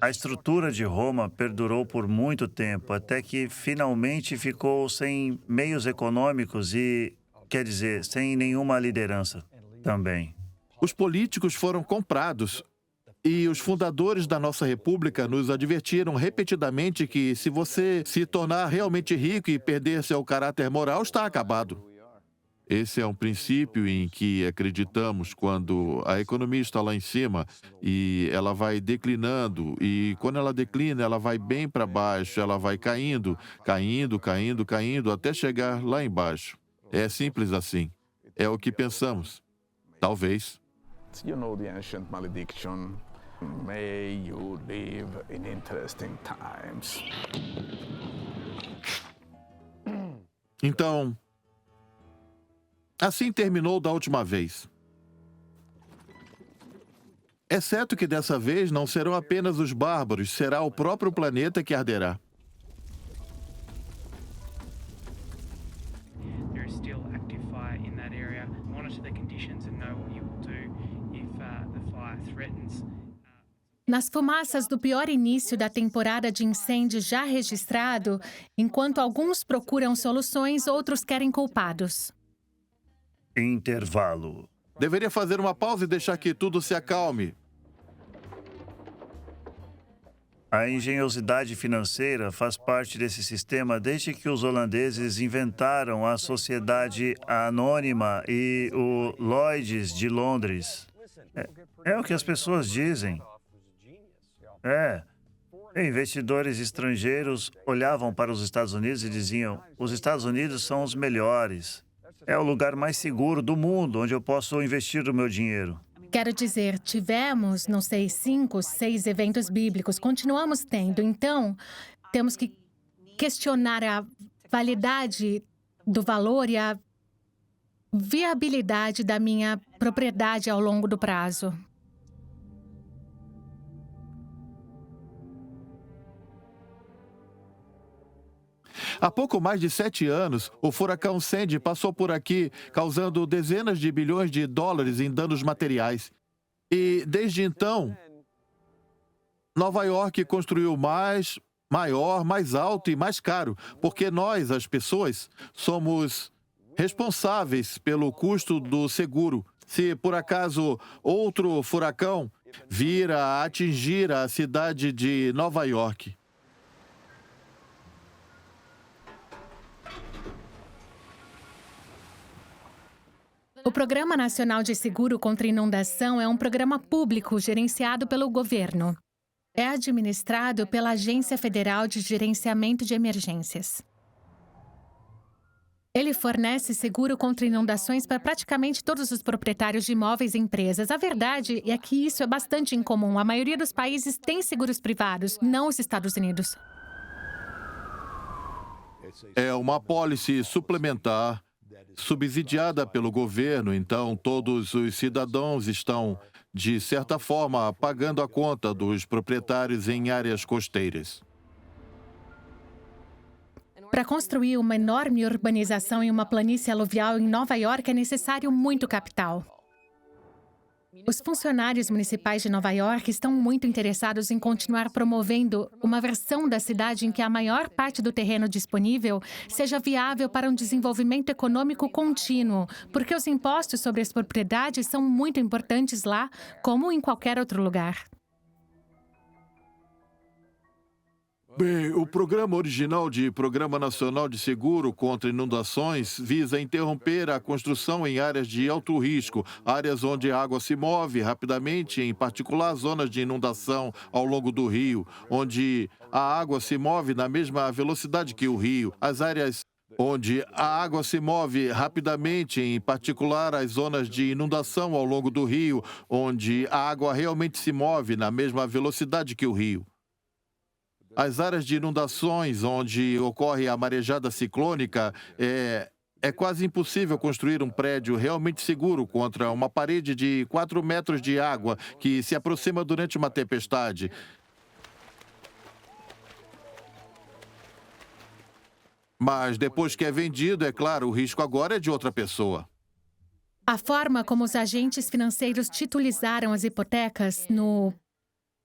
[SPEAKER 1] a estrutura de Roma perdurou por muito tempo, até que finalmente ficou sem meios econômicos e, quer dizer, sem nenhuma liderança também.
[SPEAKER 5] Os políticos foram comprados. E os fundadores da nossa república nos advertiram repetidamente que se você se tornar realmente rico e perder seu caráter moral, está acabado. Esse é um princípio em que acreditamos quando a economia está lá em cima e ela vai declinando. E quando ela declina, ela vai bem para baixo, ela vai caindo, caindo, caindo, caindo, até chegar lá embaixo. É simples assim. É o que pensamos. Talvez.
[SPEAKER 9] You know the ancient malediction, may you live in interesting times.
[SPEAKER 5] Então, assim terminou da última vez. Exceto que dessa vez não serão apenas os bárbaros, será o próprio planeta que arderá.
[SPEAKER 10] There is still active fire in that area. Monitor the conditions and know what you will do if the fire threatens.
[SPEAKER 4] Nas fumaças do pior início da temporada de incêndio já registrado, enquanto alguns procuram soluções, outros querem culpados.
[SPEAKER 1] Intervalo.
[SPEAKER 5] Deveria fazer uma pausa e deixar que tudo se acalme.
[SPEAKER 1] A engenhosidade financeira faz parte desse sistema desde que os holandeses inventaram a Sociedade Anônima e o Lloyds de Londres. É o que as pessoas dizem. Investidores estrangeiros olhavam para os Estados Unidos e diziam: os Estados Unidos são os melhores. É o lugar mais seguro do mundo onde eu posso investir o meu dinheiro.
[SPEAKER 4] Quero dizer, tivemos, não sei, 5, 6 eventos bíblicos, continuamos tendo. Então, temos que questionar a validade do valor e a viabilidade da minha propriedade ao longo do prazo.
[SPEAKER 5] Há pouco mais de 7 anos, o furacão Sandy passou por aqui, causando dezenas de bilhões de dólares em danos materiais. E, desde então, Nova York construiu mais, maior, mais alto e mais caro, porque nós, as pessoas, somos responsáveis pelo custo do seguro. Se, por acaso, outro furacão vir a atingir a cidade de Nova York.
[SPEAKER 4] O Programa Nacional de Seguro contra Inundação é um programa público gerenciado pelo governo. É administrado pela Agência Federal de Gerenciamento de Emergências. Ele fornece seguro contra inundações para praticamente todos os proprietários de imóveis e empresas. A verdade é que isso é bastante incomum. A maioria dos países tem seguros privados, não os Estados Unidos.
[SPEAKER 5] É uma apólice suplementar subsidiada pelo governo, então todos os cidadãos estão, de certa forma, pagando a conta dos proprietários em áreas costeiras.
[SPEAKER 4] Para construir uma enorme urbanização em uma planície aluvial em Nova York é necessário muito capital. Os funcionários municipais de Nova York estão muito interessados em continuar promovendo uma versão da cidade em que a maior parte do terreno disponível seja viável para um desenvolvimento econômico contínuo, porque os impostos sobre as propriedades são muito importantes lá, como em qualquer outro lugar.
[SPEAKER 5] Bem, o programa original de Programa Nacional de Seguro contra Inundações visa interromper a construção em áreas de alto risco, áreas onde a água se move rapidamente, em particular zonas de inundação ao longo do rio, onde a água se move na mesma velocidade que o rio, as áreas onde a água se move rapidamente, em particular as zonas de inundação ao longo do rio, onde a água realmente se move na mesma velocidade que o rio. As áreas de inundações onde ocorre a marejada ciclônica é quase impossível construir um prédio realmente seguro contra uma parede de 4 metros de água que se aproxima durante uma tempestade. Mas depois que é vendido, é claro, o risco agora é de outra pessoa.
[SPEAKER 4] A forma como os agentes financeiros titulizaram as hipotecas no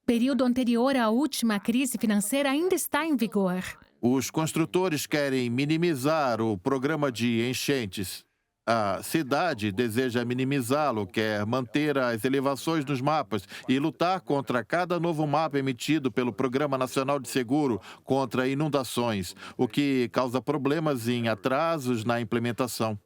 [SPEAKER 4] período anterior à última crise financeira ainda está em vigor.
[SPEAKER 5] Os construtores querem minimizar o programa de enchentes. A cidade deseja minimizá-lo, quer manter as elevações nos mapas e lutar contra cada novo mapa emitido pelo Programa Nacional de Seguro contra inundações, o que causa problemas em atrasos na implementação.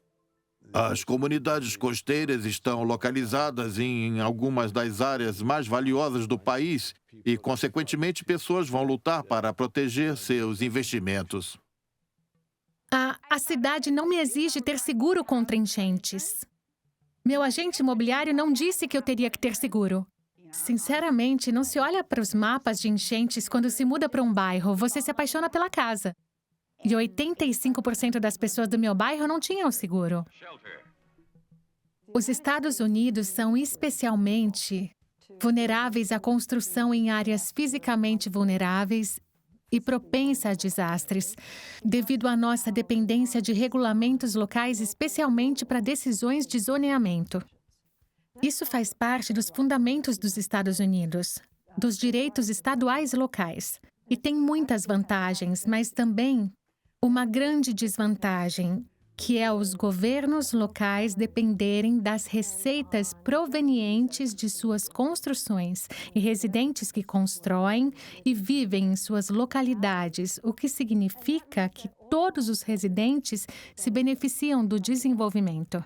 [SPEAKER 5] As comunidades costeiras estão localizadas em algumas das áreas mais valiosas do país e, consequentemente, pessoas vão lutar para proteger seus investimentos.
[SPEAKER 4] A cidade não me exige ter seguro contra enchentes. Meu agente imobiliário não disse que eu teria que ter seguro. Sinceramente, não se olha para os mapas de enchentes quando se muda para um bairro, você se apaixona pela casa. E 85% das pessoas do meu bairro não tinham seguro. Os Estados Unidos são especialmente vulneráveis à construção em áreas fisicamente vulneráveis e propensa a desastres, devido à nossa dependência de regulamentos locais, especialmente para decisões de zoneamento. Isso faz parte dos fundamentos dos Estados Unidos, dos direitos estaduais e locais. E tem muitas vantagens, mas também uma grande desvantagem, que é os governos locais dependerem das receitas provenientes de suas construções e residentes que constroem e vivem em suas localidades, o que significa que todos os residentes se beneficiam do desenvolvimento.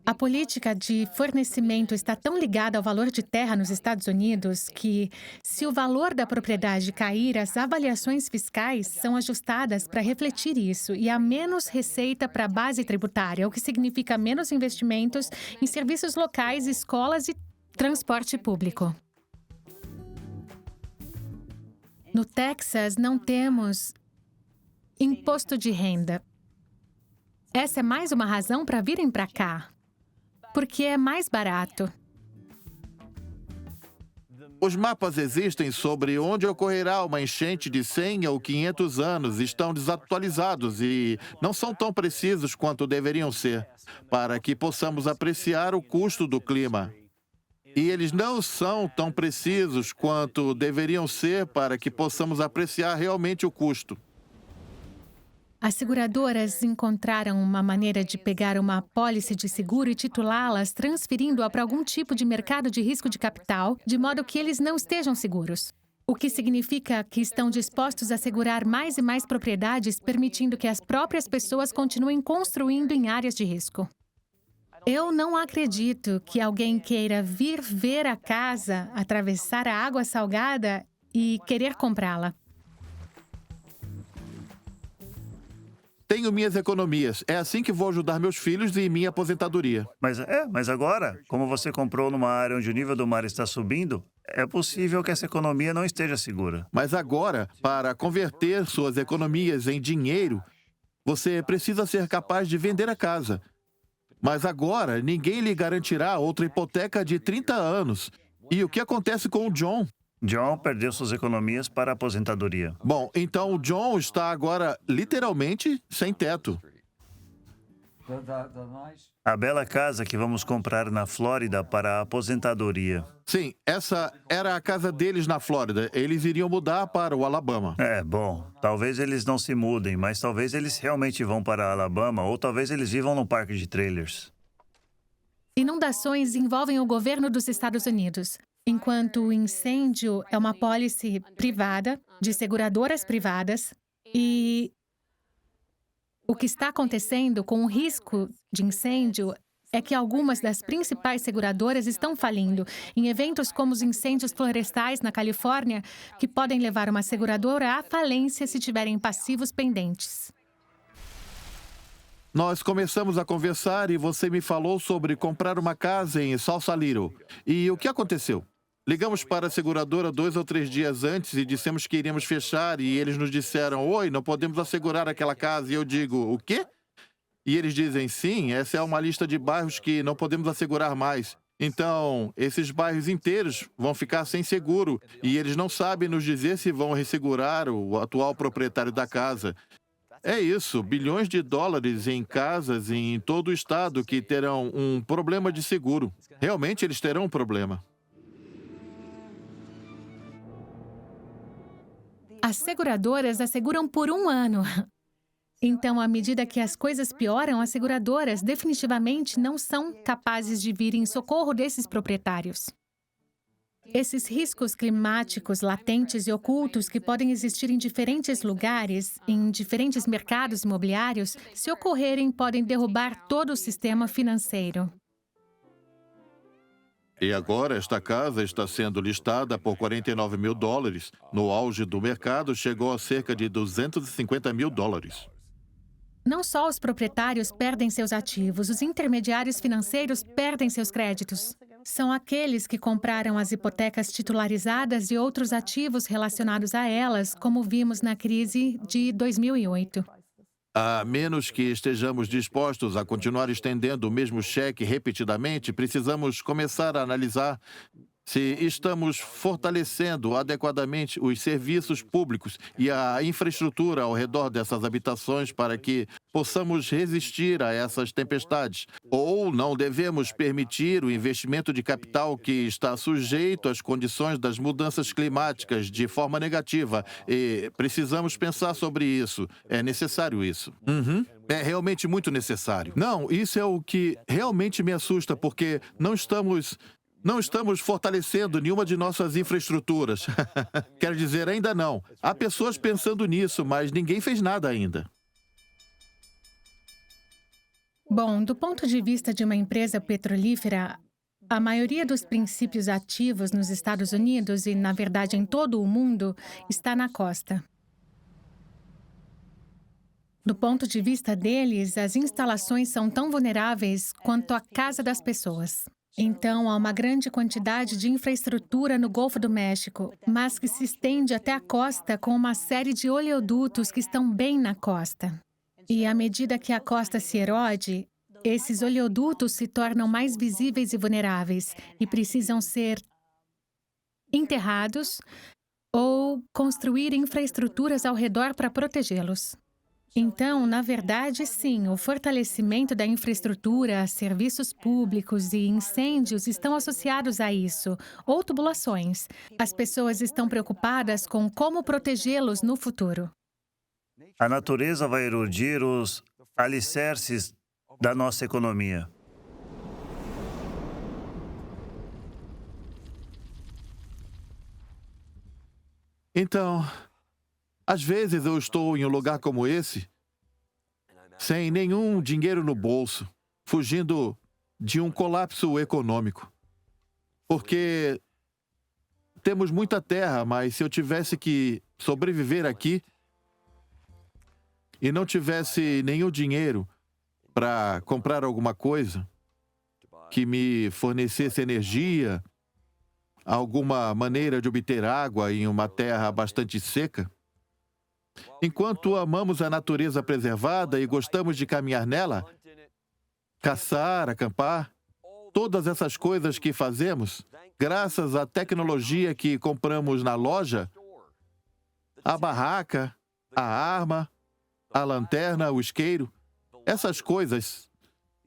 [SPEAKER 4] A política de fornecimento está tão ligada ao valor de terra nos Estados Unidos que, se o valor da propriedade cair, as avaliações fiscais são ajustadas para refletir isso e há menos receita para a base tributária, o que significa menos investimentos em serviços locais, escolas e transporte público. No Texas, não temos imposto de renda. Essa é mais uma razão para virem para cá. Porque é mais barato.
[SPEAKER 5] Os mapas existem sobre onde ocorrerá uma enchente de 100 ou 500 anos, estão desatualizados e não são tão precisos quanto deveriam ser, para que possamos apreciar o custo do clima. E eles não são tão precisos quanto deveriam ser para que possamos apreciar realmente o custo.
[SPEAKER 4] As seguradoras encontraram uma maneira de pegar uma apólice de seguro e titulá-las, transferindo-a para algum tipo de mercado de risco de capital, de modo que eles não estejam seguros. O que significa que estão dispostos a segurar mais e mais propriedades, permitindo que as próprias pessoas continuem construindo em áreas de risco. Eu não acredito que alguém queira vir ver a casa, atravessar a água salgada e querer comprá-la.
[SPEAKER 5] Tenho minhas economias. É assim que vou ajudar meus filhos e minha aposentadoria.
[SPEAKER 1] Mas agora, como você comprou numa área onde o nível do mar está subindo, é possível que essa economia não esteja segura.
[SPEAKER 5] Mas agora, para converter suas economias em dinheiro, você precisa ser capaz de vender a casa. Mas agora, ninguém lhe garantirá outra hipoteca de 30 anos. E o que acontece com o John?
[SPEAKER 1] John perdeu suas economias para a aposentadoria.
[SPEAKER 5] Bom, então o John está agora literalmente sem teto.
[SPEAKER 1] A bela casa que vamos comprar na Flórida para a aposentadoria.
[SPEAKER 5] Sim, essa era a casa deles na Flórida. Eles iriam mudar para o Alabama.
[SPEAKER 1] Bom, talvez eles não se mudem, mas talvez eles realmente vão para Alabama ou talvez eles vivam num parque de trailers.
[SPEAKER 4] Inundações envolvem o governo dos Estados Unidos, enquanto o incêndio é uma apólice privada, de seguradoras privadas, e o que está acontecendo com o risco de incêndio é que algumas das principais seguradoras estão falindo em eventos como os incêndios florestais na Califórnia, que podem levar uma seguradora à falência se tiverem passivos pendentes.
[SPEAKER 5] Nós começamos a conversar e você me falou sobre comprar uma casa em Sausalito. E o que aconteceu? Ligamos para a seguradora 2 ou 3 dias antes e dissemos que iríamos fechar e eles nos disseram, oi, não podemos assegurar aquela casa. E eu digo, o quê? E eles dizem, sim, essa é uma lista de bairros que não podemos assegurar mais. Então, esses bairros inteiros vão ficar sem seguro e eles não sabem nos dizer se vão ressegurar o atual proprietário da casa. É isso, bilhões de dólares em casas em todo o estado que terão um problema de seguro. Realmente eles terão um problema.
[SPEAKER 4] As seguradoras asseguram por 1 ano. Então, à medida que as coisas pioram, as seguradoras definitivamente não são capazes de vir em socorro desses proprietários. Esses riscos climáticos latentes e ocultos que podem existir em diferentes lugares, em diferentes mercados imobiliários, se ocorrerem, podem derrubar todo o sistema financeiro.
[SPEAKER 5] E agora esta casa está sendo listada por 49 mil dólares. No auge do mercado, chegou a cerca de 250 mil dólares.
[SPEAKER 4] Não só os proprietários perdem seus ativos, os intermediários financeiros perdem seus créditos. São aqueles que compraram as hipotecas titularizadas e outros ativos relacionados a elas, como vimos na crise de 2008.
[SPEAKER 5] A menos que estejamos dispostos a continuar estendendo o mesmo cheque repetidamente, precisamos começar a analisar se estamos fortalecendo adequadamente os serviços públicos e a infraestrutura ao redor dessas habitações para que possamos resistir a essas tempestades. Ou não devemos permitir o investimento de capital que está sujeito às condições das mudanças climáticas de forma negativa. E precisamos pensar sobre isso. É necessário isso. É realmente muito necessário. Não, isso é o que realmente me assusta, porque não estamos fortalecendo nenhuma de nossas infraestruturas. Quero dizer, ainda não. Há pessoas pensando nisso, mas ninguém fez nada ainda.
[SPEAKER 4] Bom, do ponto de vista de uma empresa petrolífera, a maioria dos princípios ativos nos Estados Unidos e, na verdade, em todo o mundo, está na costa. Do ponto de vista deles, as instalações são tão vulneráveis quanto a casa das pessoas. Então, há uma grande quantidade de infraestrutura no Golfo do México, mas que se estende até a costa com uma série de oleodutos que estão bem na costa. E à medida que a costa se erode, esses oleodutos se tornam mais visíveis e vulneráveis e precisam ser enterrados ou construir infraestruturas ao redor para protegê-los. Então, na verdade, sim, o fortalecimento da infraestrutura, serviços públicos e incêndios estão associados a isso, ou tubulações. As pessoas estão preocupadas com como protegê-los no futuro.
[SPEAKER 1] A natureza vai erodir os alicerces da nossa economia.
[SPEAKER 5] Então, às vezes eu estou em um lugar como esse, sem nenhum dinheiro no bolso, fugindo de um colapso econômico. Porque temos muita terra, mas se eu tivesse que sobreviver aqui e não tivesse nenhum dinheiro para comprar alguma coisa que me fornecesse energia, alguma maneira de obter água em uma terra bastante seca, enquanto amamos a natureza preservada e gostamos de caminhar nela, caçar, acampar, todas essas coisas que fazemos, graças à tecnologia que compramos na loja, a barraca, a arma, a lanterna, o isqueiro, essas coisas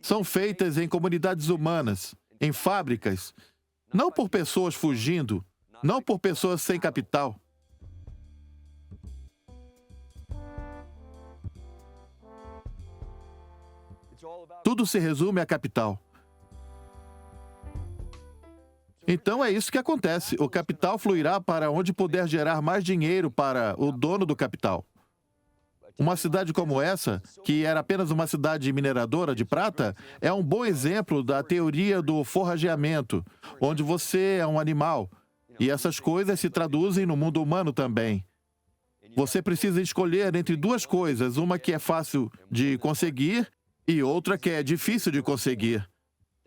[SPEAKER 5] são feitas em comunidades humanas, em fábricas, não por pessoas fugindo, não por pessoas sem capital. Tudo se resume à capital. Então é isso que acontece. O capital fluirá para onde puder gerar mais dinheiro para o dono do capital. Uma cidade como essa, que era apenas uma cidade mineradora de prata, é um bom exemplo da teoria do forrageamento, onde você é um animal. E essas coisas se traduzem no mundo humano também. Você precisa escolher entre duas coisas, uma que é fácil de conseguir e outra que é difícil de conseguir.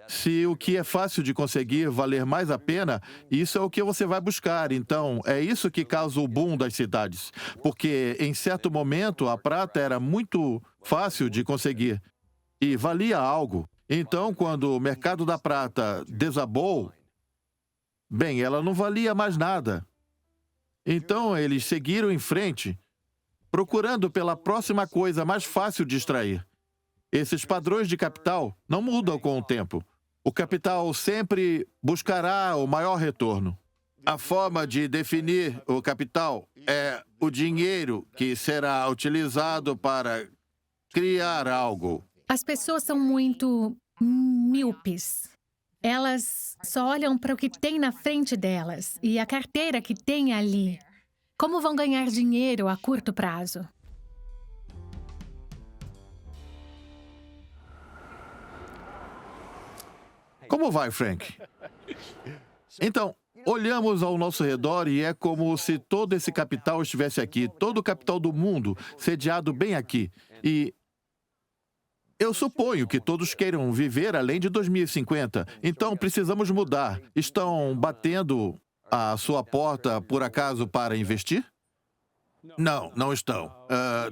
[SPEAKER 5] Se o que é fácil de conseguir valer mais a pena, isso é o que você vai buscar. Então, é isso que causa o boom das cidades. Porque, em certo momento, a prata era muito fácil de conseguir e valia algo. Então, quando o mercado da prata desabou, bem, ela não valia mais nada. Então, eles seguiram em frente, procurando pela próxima coisa mais fácil de extrair. Esses padrões de capital não mudam com o tempo. O capital sempre buscará o maior retorno. A forma de definir o capital é o dinheiro que será utilizado para criar algo.
[SPEAKER 4] As pessoas são muito míopes. Elas só olham para o que tem na frente delas e a carteira que tem ali. Como vão ganhar dinheiro a curto prazo?
[SPEAKER 5] Como vai, Frank? Então, olhamos ao nosso redor e é como se todo esse capital estivesse aqui, todo o capital do mundo sediado bem aqui. E eu suponho que todos queiram viver além de 2050, então precisamos mudar. Estão batendo à sua porta, por acaso, para investir? Não, não estão.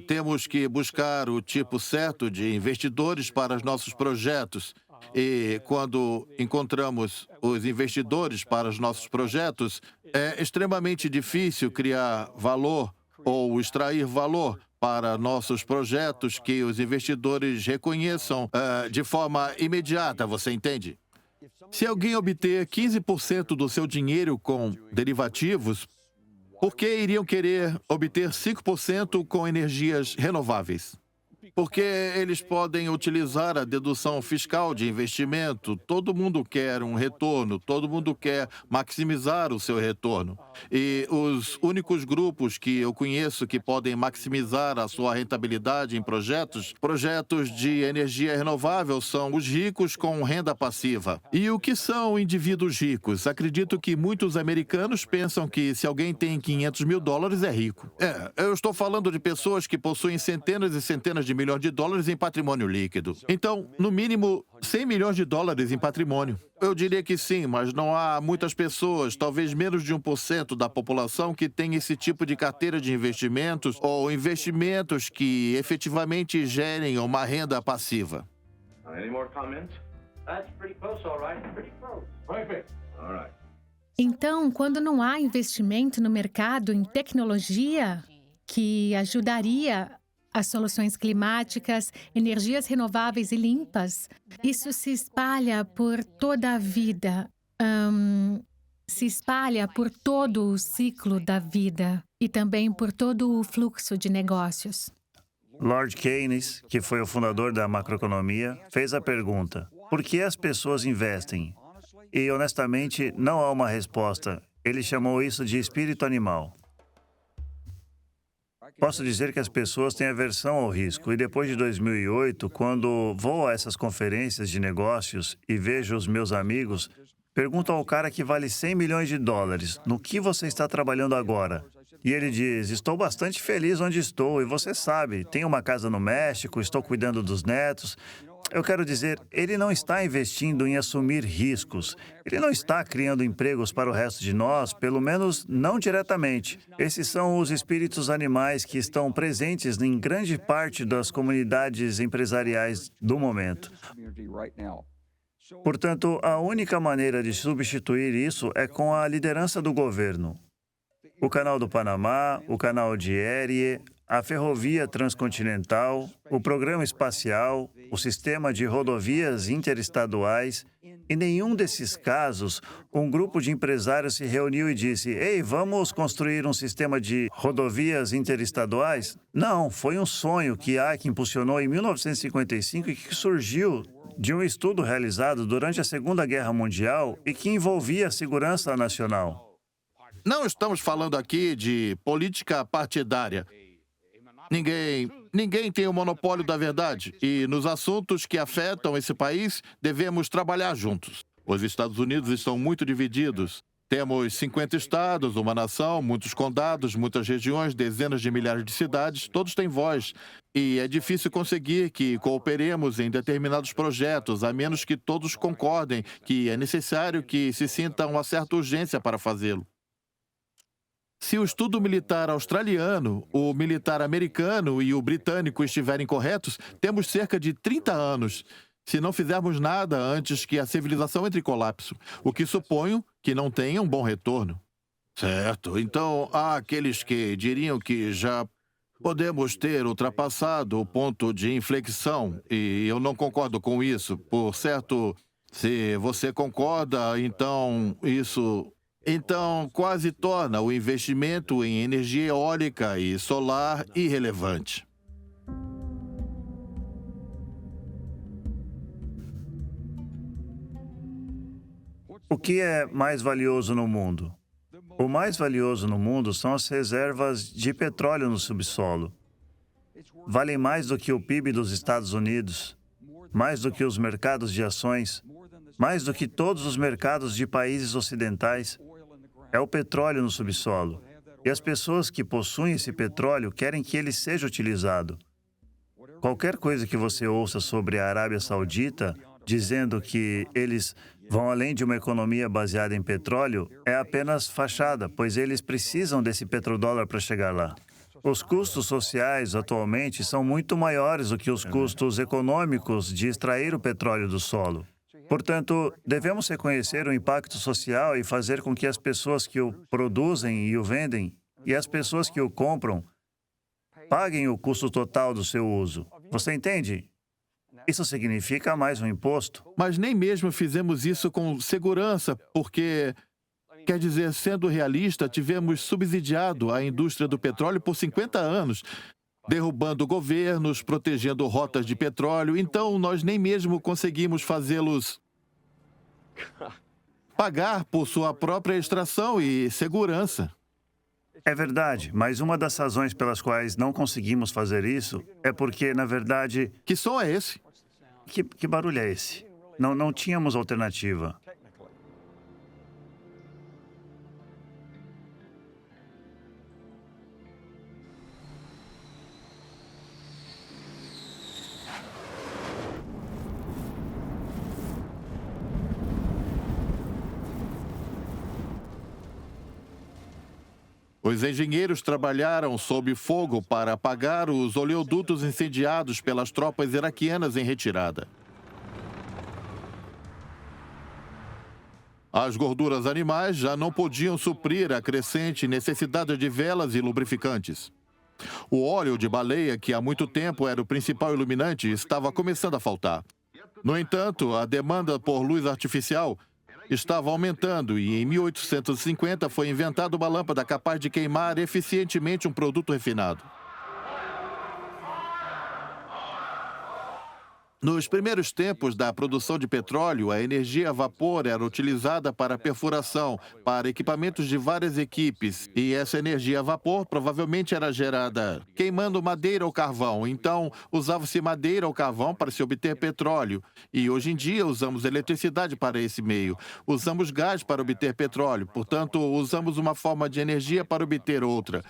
[SPEAKER 5] Temos que buscar o tipo certo de investidores para os nossos projetos. E quando encontramos os investidores para os nossos projetos, é extremamente difícil criar valor ou extrair valor para nossos projetos que os investidores reconheçam de forma imediata, você entende? Se alguém obter 15% do seu dinheiro com derivativos, por que iriam querer obter 5% com energias renováveis? Porque eles podem utilizar a dedução fiscal de investimento. Todo mundo quer um retorno, todo mundo quer maximizar o seu retorno. E os únicos grupos que eu conheço que podem maximizar a sua rentabilidade em projetos de energia renovável são os ricos com renda passiva. E o que são indivíduos ricos? Acredito que muitos americanos pensam que se alguém tem $500 mil é rico. Eu estou falando de pessoas que possuem centenas e centenas de milhões de dólares em patrimônio líquido. Então, no mínimo, $100 milhões em patrimônio. Eu diria que sim, mas não há muitas pessoas, talvez menos de 1% da população, que tem esse tipo de carteira de investimentos ou investimentos que efetivamente gerem uma renda passiva.
[SPEAKER 4] Então, quando não há investimento no mercado em tecnologia que ajudaria as soluções climáticas, energias renováveis e limpas, isso se espalha por toda a vida, se espalha por todo o ciclo da vida e também por todo o fluxo de negócios.
[SPEAKER 1] Lord Keynes, que foi o fundador da macroeconomia, fez a pergunta: por que as pessoas investem? E, honestamente, não há uma resposta. Ele chamou isso de espírito animal. Posso dizer que as pessoas têm aversão ao risco. E depois de 2008, quando vou a essas conferências de negócios e vejo os meus amigos, pergunto ao cara que vale $100 milhões: no que você está trabalhando agora? E ele diz: estou bastante feliz onde estou, e você sabe, tenho uma casa no México, estou cuidando dos netos. Eu quero dizer, ele não está investindo em assumir riscos. Ele não está criando empregos para o resto de nós, pelo menos não diretamente. Esses são os espíritos animais que estão presentes em grande parte das comunidades empresariais do momento. Portanto, a única maneira de substituir isso é com a liderança do governo. O Canal do Panamá, o Canal de Erie, a Ferrovia Transcontinental, o Programa Espacial, o Sistema de Rodovias Interestaduais. Em nenhum desses casos, um grupo de empresários se reuniu e disse: ei, vamos construir um sistema de rodovias interestaduais? Não, foi um sonho que a AIC impulsionou em 1955 e que surgiu de um estudo realizado durante a Segunda Guerra Mundial e que envolvia a segurança nacional.
[SPEAKER 5] Não estamos falando aqui de política partidária. Ninguém tem o monopólio da verdade. E nos assuntos que afetam esse país, devemos trabalhar juntos. Os Estados Unidos estão muito divididos. Temos 50 estados, uma nação, muitos condados, muitas regiões, dezenas de milhares de cidades, todos têm voz. E é difícil conseguir que cooperemos em determinados projetos, a menos que todos concordem que é necessário que se sinta uma certa urgência para fazê-lo. Se o estudo militar australiano, o militar americano e o britânico estiverem corretos, temos cerca de 30 anos. Se não fizermos nada antes que a civilização entre em colapso, o que suponho que não tenha um bom retorno. Certo. Então, há aqueles que diriam que já podemos ter ultrapassado o ponto de inflexão, e eu não concordo com isso. Por certo, se você concorda, então isso... Então, quase torna o investimento em energia eólica e solar irrelevante.
[SPEAKER 1] O que é mais valioso no mundo? O mais valioso no mundo são as reservas de petróleo no subsolo. Valem mais do que o PIB dos Estados Unidos, mais do que os mercados de ações, mais do que todos os mercados de países ocidentais. É o petróleo no subsolo. E as pessoas que possuem esse petróleo querem que ele seja utilizado. Qualquer coisa que você ouça sobre a Arábia Saudita, dizendo que eles vão além de uma economia baseada em petróleo, é apenas fachada, pois eles precisam desse petrodólar para chegar lá. Os custos sociais atualmente são muito maiores do que os custos econômicos de extrair o petróleo do solo. Portanto, devemos reconhecer o impacto social e fazer com que as pessoas que o produzem e o vendem e as pessoas que o compram paguem o custo total do seu uso. Você entende? Isso significa mais um imposto.
[SPEAKER 5] Mas nem mesmo fizemos isso com segurança, porque, quer dizer, sendo realista, tivemos subsidiado a indústria do petróleo por 50 anos, derrubando governos, protegendo rotas de petróleo. Então, nós nem mesmo conseguimos fazê-los pagar por sua própria extração e segurança.
[SPEAKER 1] É verdade, mas uma das razões pelas quais não conseguimos fazer isso é porque, na verdade...
[SPEAKER 5] Que som é esse?
[SPEAKER 1] Que barulho é esse? Não tínhamos alternativa.
[SPEAKER 5] Os engenheiros trabalharam sob fogo para apagar os oleodutos incendiados pelas tropas iraquianas em retirada. As gorduras animais já não podiam suprir a crescente necessidade de velas e lubrificantes. O óleo de baleia, que há muito tempo era o principal iluminante, estava começando a faltar. No entanto, a demanda por luz artificial estava aumentando e, em 1850, foi inventada uma lâmpada capaz de queimar eficientemente um produto refinado. Nos primeiros tempos da produção de petróleo, a energia a vapor era utilizada para perfuração, para equipamentos de várias equipes. E essa energia a vapor provavelmente era gerada queimando madeira ou carvão. Então, usava-se madeira ou carvão para se obter petróleo. E hoje em dia usamos eletricidade para esse meio. Usamos gás para obter petróleo. Portanto, usamos uma forma de energia para obter outra.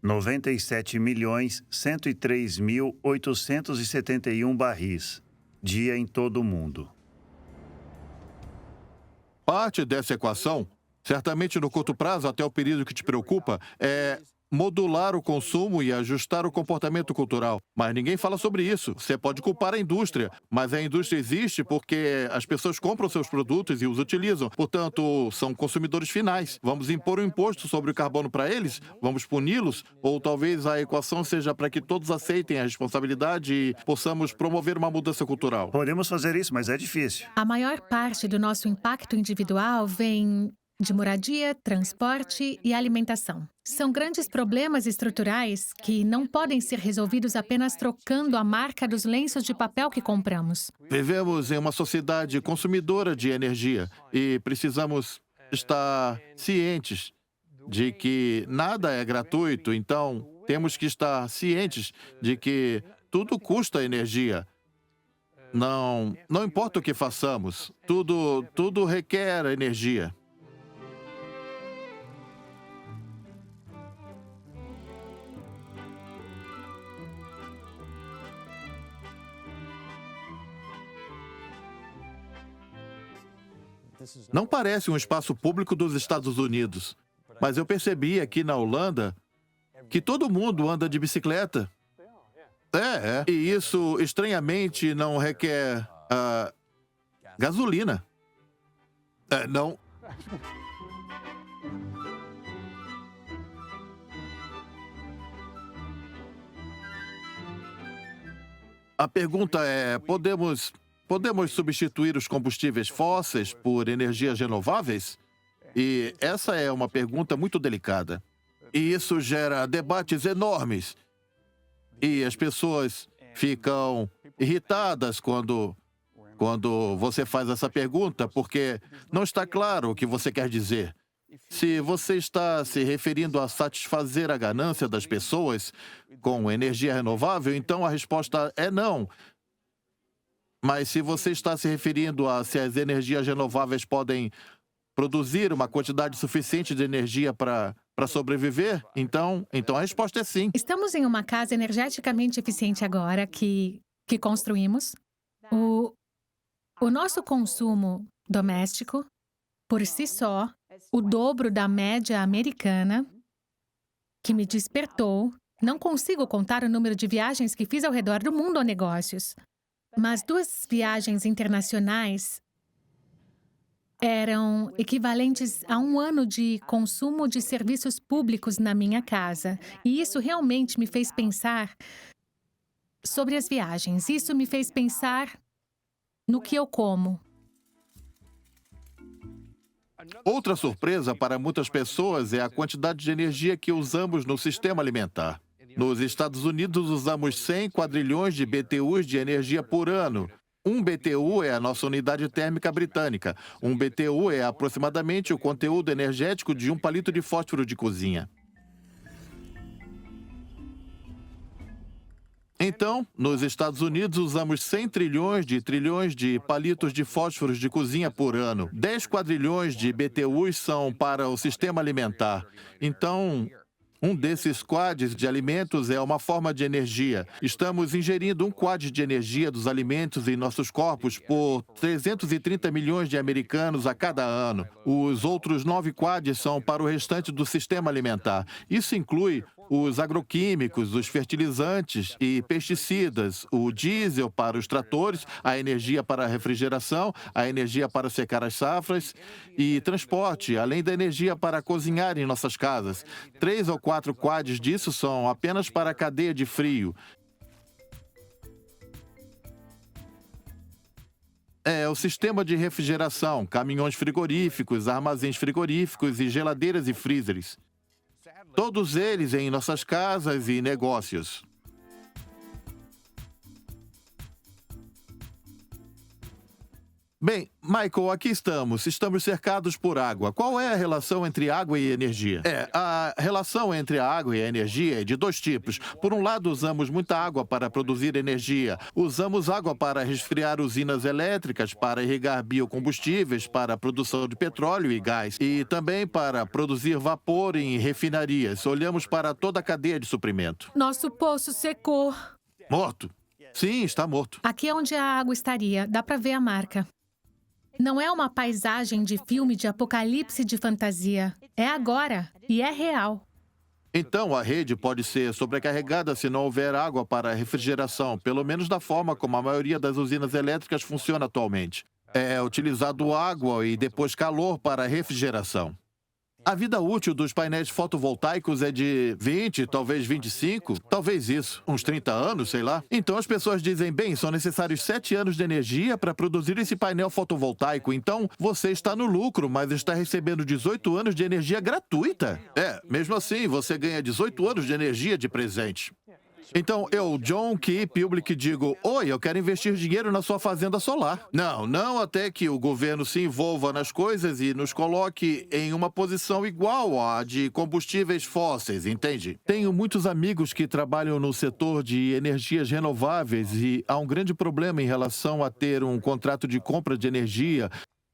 [SPEAKER 1] $97.103.871 barris, dia em todo o mundo.
[SPEAKER 5] Parte dessa equação, certamente no curto prazo, até o período que te preocupa, é modular o consumo e ajustar o comportamento cultural. Mas ninguém fala sobre isso. Você pode culpar a indústria, mas a indústria existe porque as pessoas compram seus produtos e os utilizam. Portanto, são consumidores finais. Vamos impor um imposto sobre o carbono para eles? Vamos puni-los? Ou talvez a equação seja para que todos aceitem a responsabilidade e possamos promover uma mudança cultural.
[SPEAKER 1] Podemos fazer isso, mas é difícil.
[SPEAKER 4] A maior parte do nosso impacto individual vem de moradia, transporte e alimentação. São grandes problemas estruturais que não podem ser resolvidos apenas trocando a marca dos lenços de papel que compramos.
[SPEAKER 5] Vivemos em uma sociedade consumidora de energia e precisamos estar cientes de que nada é gratuito, então temos que estar cientes de que tudo custa energia. Não importa o que façamos, tudo requer energia. Não parece um espaço público dos Estados Unidos, mas eu percebi aqui na Holanda que todo mundo anda de bicicleta. E isso, estranhamente, não requer gasolina. Não. A pergunta é: podemos substituir os combustíveis fósseis por energias renováveis? E essa é uma pergunta muito delicada. E isso gera debates enormes. E as pessoas ficam irritadas quando você faz essa pergunta, porque não está claro o que você quer dizer. Se você está se referindo a satisfazer a ganância das pessoas com energia renovável, então a resposta é não. Mas se você está se referindo a se as energias renováveis podem produzir uma quantidade suficiente de energia para sobreviver, então a resposta é sim.
[SPEAKER 4] Estamos em uma casa energeticamente eficiente agora que construímos. O nosso consumo doméstico, por si só, o dobro da média americana, que me despertou. Não consigo contar o número de viagens que fiz ao redor do mundo a negócios. Mas 2 viagens internacionais eram equivalentes a 1 ano de consumo de serviços públicos na minha casa. E isso realmente me fez pensar sobre as viagens. Isso me fez pensar no que eu como.
[SPEAKER 5] Outra surpresa para muitas pessoas é a quantidade de energia que usamos no sistema alimentar. Nos Estados Unidos, usamos 100 quadrilhões de BTUs de energia por ano. 1 BTU é a nossa unidade térmica britânica. 1 BTU é aproximadamente o conteúdo energético de 1 palito de fósforo de cozinha. Então, nos Estados Unidos, usamos 100 trilhões de palitos de fósforos de cozinha por ano. 10 quadrilhões de BTUs são para o sistema alimentar. Então, um desses quads de alimentos é uma forma de energia. Estamos ingerindo 1 quad de energia dos alimentos em nossos corpos por 330 milhões de americanos a cada ano. Os outros 9 quads são para o restante do sistema alimentar. Isso inclui os agroquímicos, os fertilizantes e pesticidas, o diesel para os tratores, a energia para a refrigeração, a energia para secar as safras e transporte, além da energia para cozinhar em nossas casas. 3 ou 4 quads disso são apenas para a cadeia de frio. O sistema de refrigeração, caminhões frigoríficos, armazéns frigoríficos e geladeiras e freezers. Todos eles em nossas casas e negócios. Bem, Michael, aqui estamos. Estamos cercados por água. Qual é a relação entre água e energia? A relação entre a água e a energia é de 2 tipos. Por um lado, usamos muita água para produzir energia. Usamos água para resfriar usinas elétricas, para irrigar biocombustíveis, para a produção de petróleo e gás. E também para produzir vapor em refinarias. Olhamos para toda a cadeia de suprimento.
[SPEAKER 4] Nosso poço secou.
[SPEAKER 5] Morto? Sim, está morto.
[SPEAKER 4] Aqui é onde a água estaria. Dá para ver a marca. Não é uma paisagem de filme de apocalipse de fantasia. É agora e é real.
[SPEAKER 5] Então, a rede pode ser sobrecarregada se não houver água para refrigeração, pelo menos da forma como a maioria das usinas elétricas funciona atualmente. É utilizado água e depois calor para refrigeração. A vida útil dos painéis fotovoltaicos é de 20, talvez 25, talvez isso, uns 30 anos, sei lá. Então as pessoas dizem, bem, são necessários 7 anos de energia para produzir esse painel fotovoltaico. Então você está no lucro, mas está recebendo 18 anos de energia gratuita. Mesmo assim, você ganha 18 anos de energia de presente. Então, eu, John Key Public, digo: oi, eu quero investir dinheiro na sua fazenda solar. Não até que o governo se envolva nas coisas e nos coloque em uma posição igual à de combustíveis fósseis, entende? Tenho muitos amigos que trabalham no setor de energias renováveis e há um grande problema em relação a ter um contrato de compra de energia.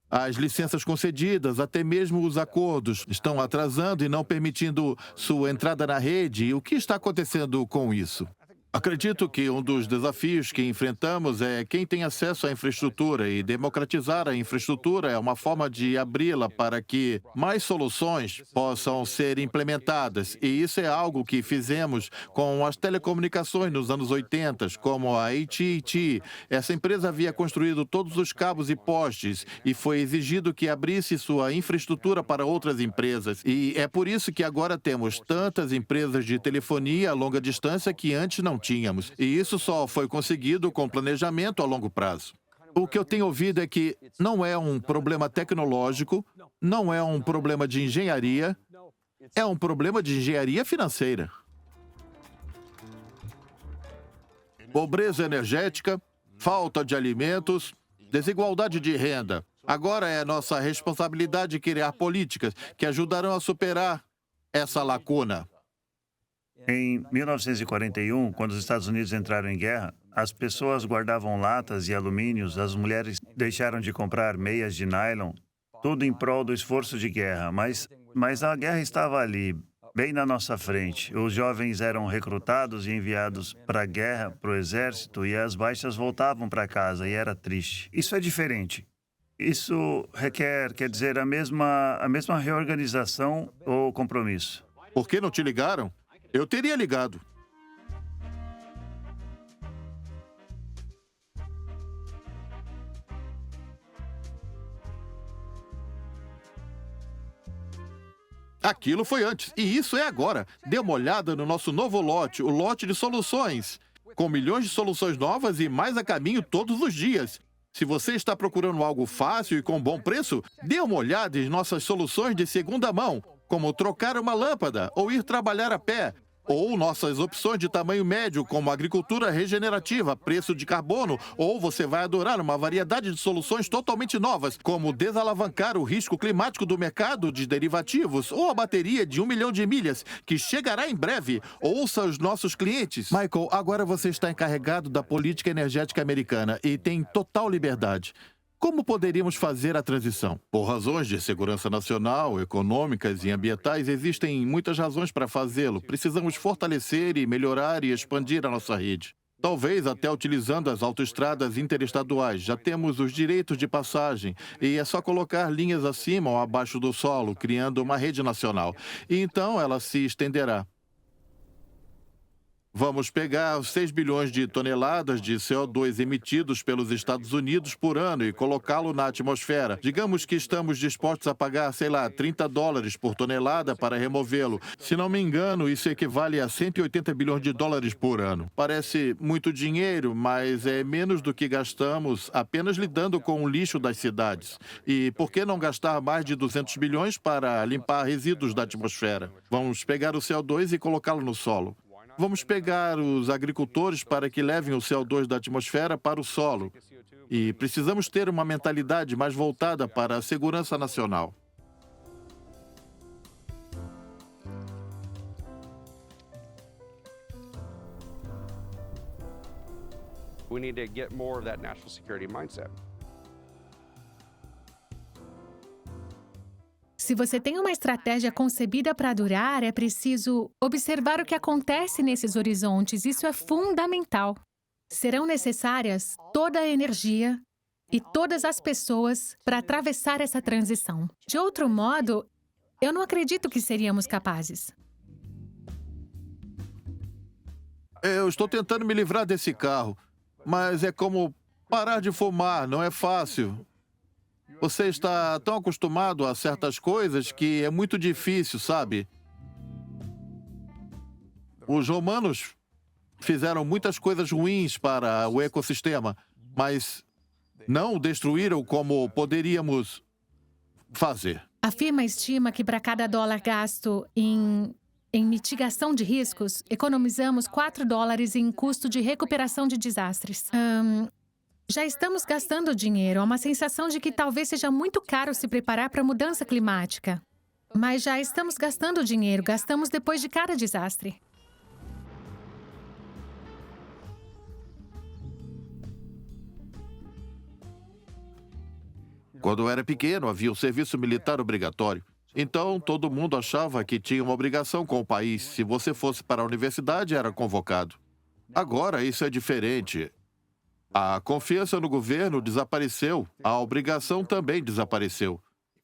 [SPEAKER 5] As licenças concedidas, até mesmo os acordos, estão atrasando e não permitindo sua entrada na rede. E o que está acontecendo com isso? Acredito que um dos desafios que enfrentamos é quem tem acesso à infraestrutura, e democratizar a infraestrutura é uma forma de abri-la para que mais soluções possam ser implementadas. E isso é algo que fizemos com as telecomunicações nos anos 80, como a AT&T. Essa empresa havia construído todos os cabos e postes e foi exigido que abrisse sua infraestrutura para outras empresas. E é por isso que agora temos tantas empresas de telefonia a longa distância que antes não tínhamos. E isso só foi conseguido com planejamento a longo prazo. O que eu tenho ouvido é que não é um problema tecnológico, não é um problema de engenharia, é um problema de engenharia financeira. Pobreza energética, falta de alimentos, desigualdade de renda. Agora é nossa responsabilidade criar políticas que ajudarão a superar essa lacuna.
[SPEAKER 1] Em 1941, quando os Estados Unidos entraram em guerra, as pessoas guardavam latas e alumínios, as mulheres deixaram de comprar meias de nylon, tudo em prol do esforço de guerra. Mas a guerra estava ali, bem na nossa frente. Os jovens eram recrutados e enviados para a guerra, para o exército, e as baixas voltavam para casa, e era triste. Isso é diferente. Isso quer dizer, a mesma reorganização ou compromisso.
[SPEAKER 5] Por que não te ligaram? Eu teria ligado. Aquilo foi antes, e isso é agora. Dê uma olhada no nosso novo lote, o lote de soluções, com milhões de soluções novas e mais a caminho todos os dias. Se você está procurando algo fácil e com bom preço, dê uma olhada em nossas soluções de segunda mão, como trocar uma lâmpada ou ir trabalhar a pé. Ou nossas opções de tamanho médio, como agricultura regenerativa, preço de carbono, ou você vai adorar uma variedade de soluções totalmente novas, como desalavancar o risco climático do mercado de derivativos, ou a bateria de 1 milhão de milhas, que chegará em breve. Ouça os nossos clientes. Michael, agora você está encarregado da política energética americana e tem total liberdade. Como poderíamos fazer a transição? Por razões de segurança nacional, econômicas e ambientais, existem muitas razões para fazê-lo. Precisamos fortalecer e melhorar e expandir a nossa rede. Talvez até utilizando as autoestradas interestaduais. Já temos os direitos de passagem e é só colocar linhas acima ou abaixo do solo, criando uma rede nacional. E então ela se estenderá. Vamos pegar 6 bilhões de toneladas de CO2 emitidos pelos Estados Unidos por ano e colocá-lo na atmosfera. Digamos que estamos dispostos a pagar, sei lá, $30 por tonelada para removê-lo. Se não me engano, isso equivale a 180 bilhões de dólares por ano. Parece muito dinheiro, mas é menos do que gastamos apenas lidando com o lixo das cidades. E por que não gastar mais de 200 bilhões para limpar resíduos da atmosfera? Vamos pegar o CO2 e colocá-lo no solo. Vamos pegar os agricultores para que levem o CO2 da atmosfera para o solo. E precisamos ter uma mentalidade mais voltada para a segurança nacional.
[SPEAKER 11] We need to get more of that national security mindset.
[SPEAKER 4] Se você tem uma estratégia concebida para durar, é preciso observar o que acontece nesses horizontes. Isso é fundamental. Serão necessárias toda a energia e todas as pessoas para atravessar essa transição. De outro modo, eu não acredito que seríamos capazes.
[SPEAKER 5] Eu estou tentando me livrar desse carro, mas é como parar de fumar, não é fácil. Você está tão acostumado a certas coisas que é muito difícil, sabe? Os romanos fizeram muitas coisas ruins para o ecossistema, mas não o destruíram como poderíamos fazer.
[SPEAKER 4] A firma estima que para cada dólar gasto em em mitigação de riscos, economizamos $4 em custo de recuperação de desastres. Já estamos gastando dinheiro. Há uma sensação de que talvez seja muito caro se preparar para a mudança climática. Mas já estamos gastando dinheiro. Gastamos depois de cada desastre.
[SPEAKER 5] Quando eu era pequeno, havia o serviço militar obrigatório. Então, todo mundo achava que tinha uma obrigação com o país. Se você fosse para a universidade, era convocado. Agora, isso é diferente. A confiança no governo desapareceu. A obrigação também desapareceu.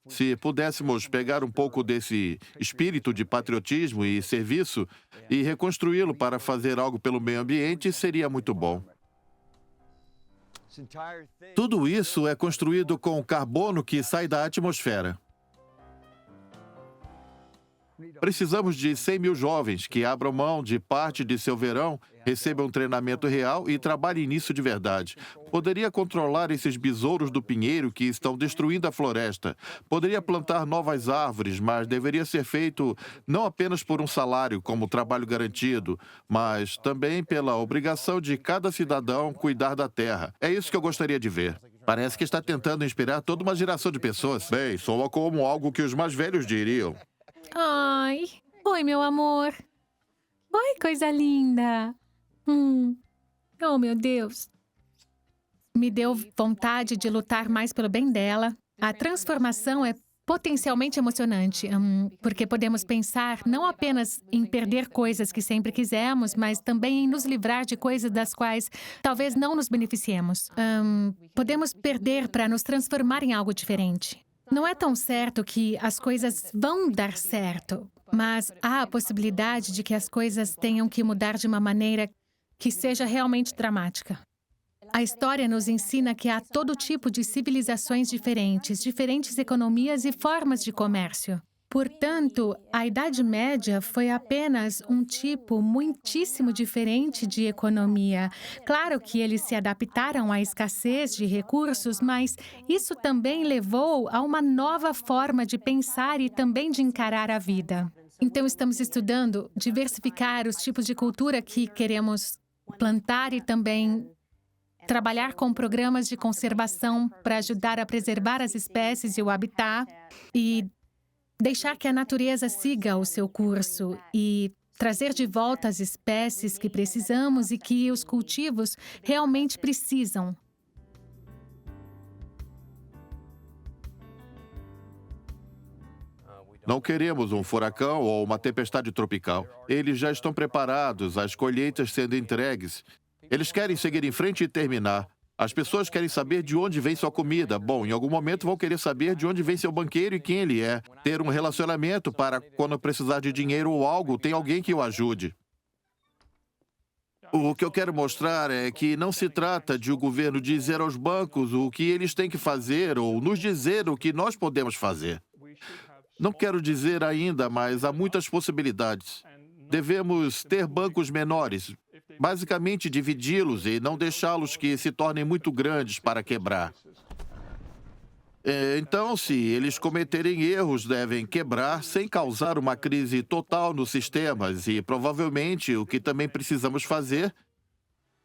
[SPEAKER 5] Se pudéssemos pegar um pouco desse espírito de patriotismo e serviço e reconstruí-lo para fazer algo pelo meio ambiente, seria muito bom. Tudo isso é construído com carbono que sai da atmosfera. Precisamos de 100 mil jovens que abram mão de parte de seu verão, recebam um treinamento real e trabalhem nisso de verdade. Poderia controlar esses besouros do pinheiro que estão destruindo a floresta. Poderia plantar novas árvores, mas deveria ser feito não apenas por um salário, como trabalho garantido, mas também pela obrigação de cada cidadão cuidar da terra. É isso que eu gostaria de ver. Parece que está tentando inspirar toda uma geração de pessoas. Bem, soa como algo que os mais velhos diriam.
[SPEAKER 4] Ai, oi, meu amor. Oi, coisa linda. Oh, meu Deus. Me deu vontade de lutar mais pelo bem dela. A transformação é potencialmente emocionante, porque podemos pensar não apenas em perder coisas que sempre quisemos, mas também em nos livrar de coisas das quais talvez não nos beneficiemos. Podemos perder para nos transformar em algo diferente. Não é tão certo que as coisas vão dar certo, mas há a possibilidade de que as coisas tenham que mudar de uma maneira que seja realmente dramática. A história nos ensina que há todo tipo de civilizações diferentes, diferentes economias e formas de comércio. Portanto, a Idade Média foi apenas um tipo muitíssimo diferente de economia. Claro que eles se adaptaram à escassez de recursos, mas isso também levou a uma nova forma de pensar e também de encarar a vida. Então, estamos estudando diversificar os tipos de cultura que queremos plantar e também trabalhar com programas de conservação para ajudar a preservar as espécies e o habitat e deixar que a natureza siga o seu curso e trazer de volta as espécies que precisamos e que os cultivos realmente precisam.
[SPEAKER 5] Não queremos um furacão ou uma tempestade tropical. Eles já estão preparados, as colheitas sendo entregues. Eles querem seguir em frente e terminar. As pessoas querem saber de onde vem sua comida. Bom, em algum momento vão querer saber de onde vem seu banqueiro e quem ele é. Ter um relacionamento para, quando precisar de dinheiro ou algo, tem alguém que o ajude. O que eu quero mostrar é que não se trata de o governo dizer aos bancos o que eles têm que fazer ou nos dizer o que nós podemos fazer. Não quero dizer ainda, mas há muitas possibilidades. Devemos ter bancos menores, basicamente dividi-los e não deixá-los que se tornem muito grandes para quebrar. Então, se eles cometerem erros, devem quebrar sem causar uma crise total nos sistemas e, provavelmente, o que também precisamos fazer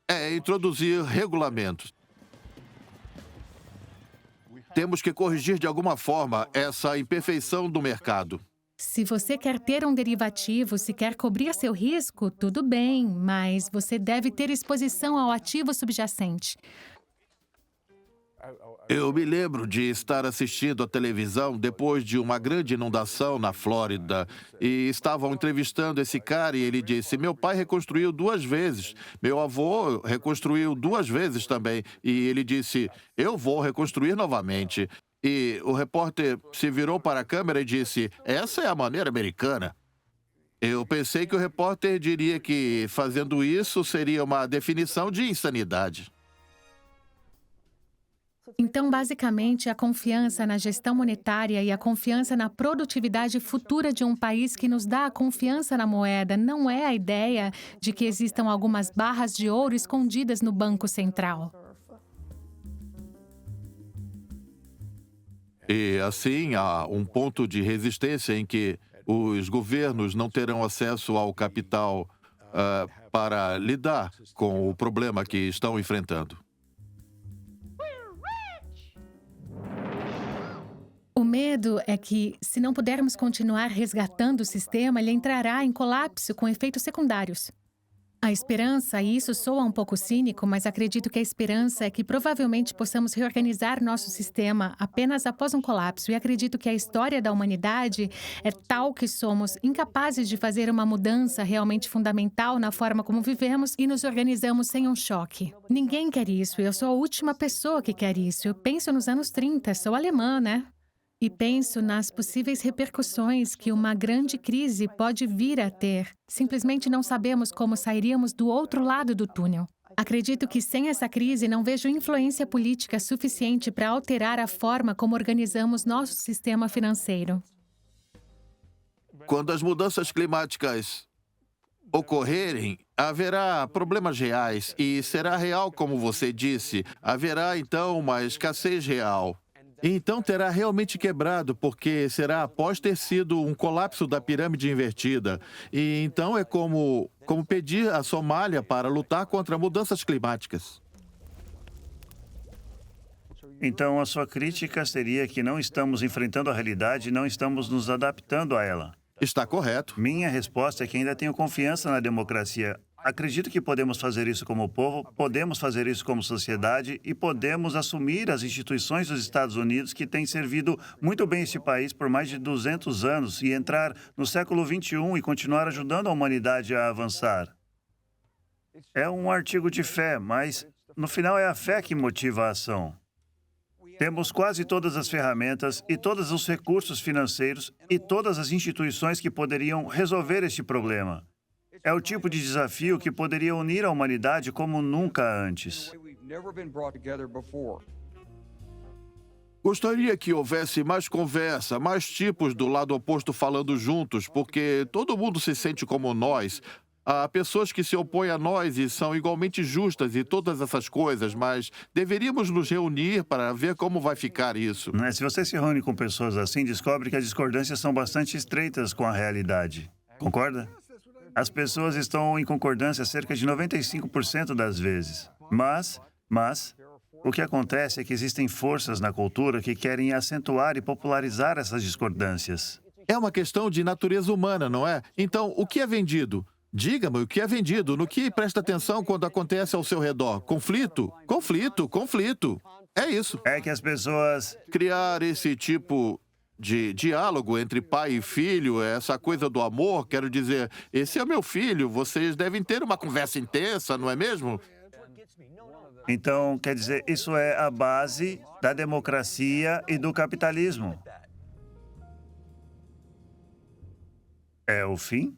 [SPEAKER 5] é introduzir regulamentos. Temos que corrigir de alguma forma essa imperfeição do mercado.
[SPEAKER 4] Se você quer ter um derivativo, se quer cobrir seu risco, tudo bem, mas você deve ter exposição ao ativo subjacente.
[SPEAKER 5] Eu me lembro de estar assistindo a televisão depois de uma grande inundação na Flórida e estavam entrevistando esse cara e ele disse: meu pai reconstruiu 2 vezes, meu avô reconstruiu 2 vezes também. E ele disse: eu vou reconstruir novamente. E o repórter se virou para a câmera e disse: essa é a maneira americana. Eu pensei que o repórter diria que fazendo isso seria uma definição de insanidade.
[SPEAKER 4] Então, basicamente, a confiança na gestão monetária e a confiança na produtividade futura de um país que nos dá a confiança na moeda não é a ideia de que existam algumas barras de ouro escondidas no Banco Central.
[SPEAKER 5] E assim, há um ponto de resistência em que
[SPEAKER 2] os governos não terão acesso ao capital para lidar com o problema que estão enfrentando.
[SPEAKER 4] O medo é que, se não pudermos continuar resgatando o sistema, ele entrará em colapso com efeitos secundários. A esperança, e isso soa um pouco cínico, mas acredito que a esperança é que provavelmente possamos reorganizar nosso sistema apenas após um colapso. E acredito que a história da humanidade é tal que somos incapazes de fazer uma mudança realmente fundamental na forma como vivemos e nos organizamos sem um choque. Ninguém quer isso, eu sou a última pessoa que quer isso. Eu penso nos anos 30, sou alemã, né? E penso nas possíveis repercussões que uma grande crise pode vir a ter. Simplesmente não sabemos como sairíamos do outro lado do túnel. Acredito que sem essa crise não vejo influência política suficiente para alterar a forma como organizamos nosso sistema financeiro.
[SPEAKER 2] Quando as mudanças climáticas ocorrerem, haverá problemas reais e será real, como você disse. Haverá, então, uma escassez real. Então terá realmente quebrado, porque será após ter sido um colapso da pirâmide invertida. E então é como pedir à Somália para lutar contra mudanças climáticas.
[SPEAKER 1] Então, a sua crítica seria que não estamos enfrentando a realidade e não estamos nos adaptando a ela.
[SPEAKER 2] Está correto.
[SPEAKER 1] Minha resposta é que ainda tenho confiança na democracia. Acredito que podemos fazer isso como povo, podemos fazer isso como sociedade e podemos assumir as instituições dos Estados Unidos que têm servido muito bem este país por mais de 200 anos e entrar no século XXI e continuar ajudando a humanidade a avançar. É um artigo de fé, mas no final é a fé que motiva a ação. Temos quase todas as ferramentas e todos os recursos financeiros e todas as instituições que poderiam resolver este problema. É o tipo de desafio que poderia unir a humanidade como nunca antes.
[SPEAKER 2] Gostaria que houvesse mais conversa, mais tipos do lado oposto falando juntos, porque todo mundo se sente como nós. Há pessoas que se opõem a nós e são igualmente justas e todas essas coisas, mas deveríamos nos reunir para ver como vai ficar isso.
[SPEAKER 1] Se você se reúne com pessoas assim, descobre que as discordâncias são bastante estreitas com a realidade. Concorda? As pessoas estão em concordância cerca de 95% das vezes. Mas, o que acontece é que existem forças na cultura que querem acentuar e popularizar essas discordâncias.
[SPEAKER 2] É uma questão de natureza humana, não é? Então, o que é vendido? Diga-me o que é vendido, no que presta atenção quando acontece ao seu redor. Conflito, conflito, conflito. É isso.
[SPEAKER 1] É que as pessoas...
[SPEAKER 2] Criar esse tipo de diálogo entre pai e filho, essa coisa do amor, quero dizer, esse é meu filho, vocês devem ter uma conversa intensa, não é mesmo?
[SPEAKER 1] Então, quer dizer, isso é a base da democracia e do capitalismo. É o fim?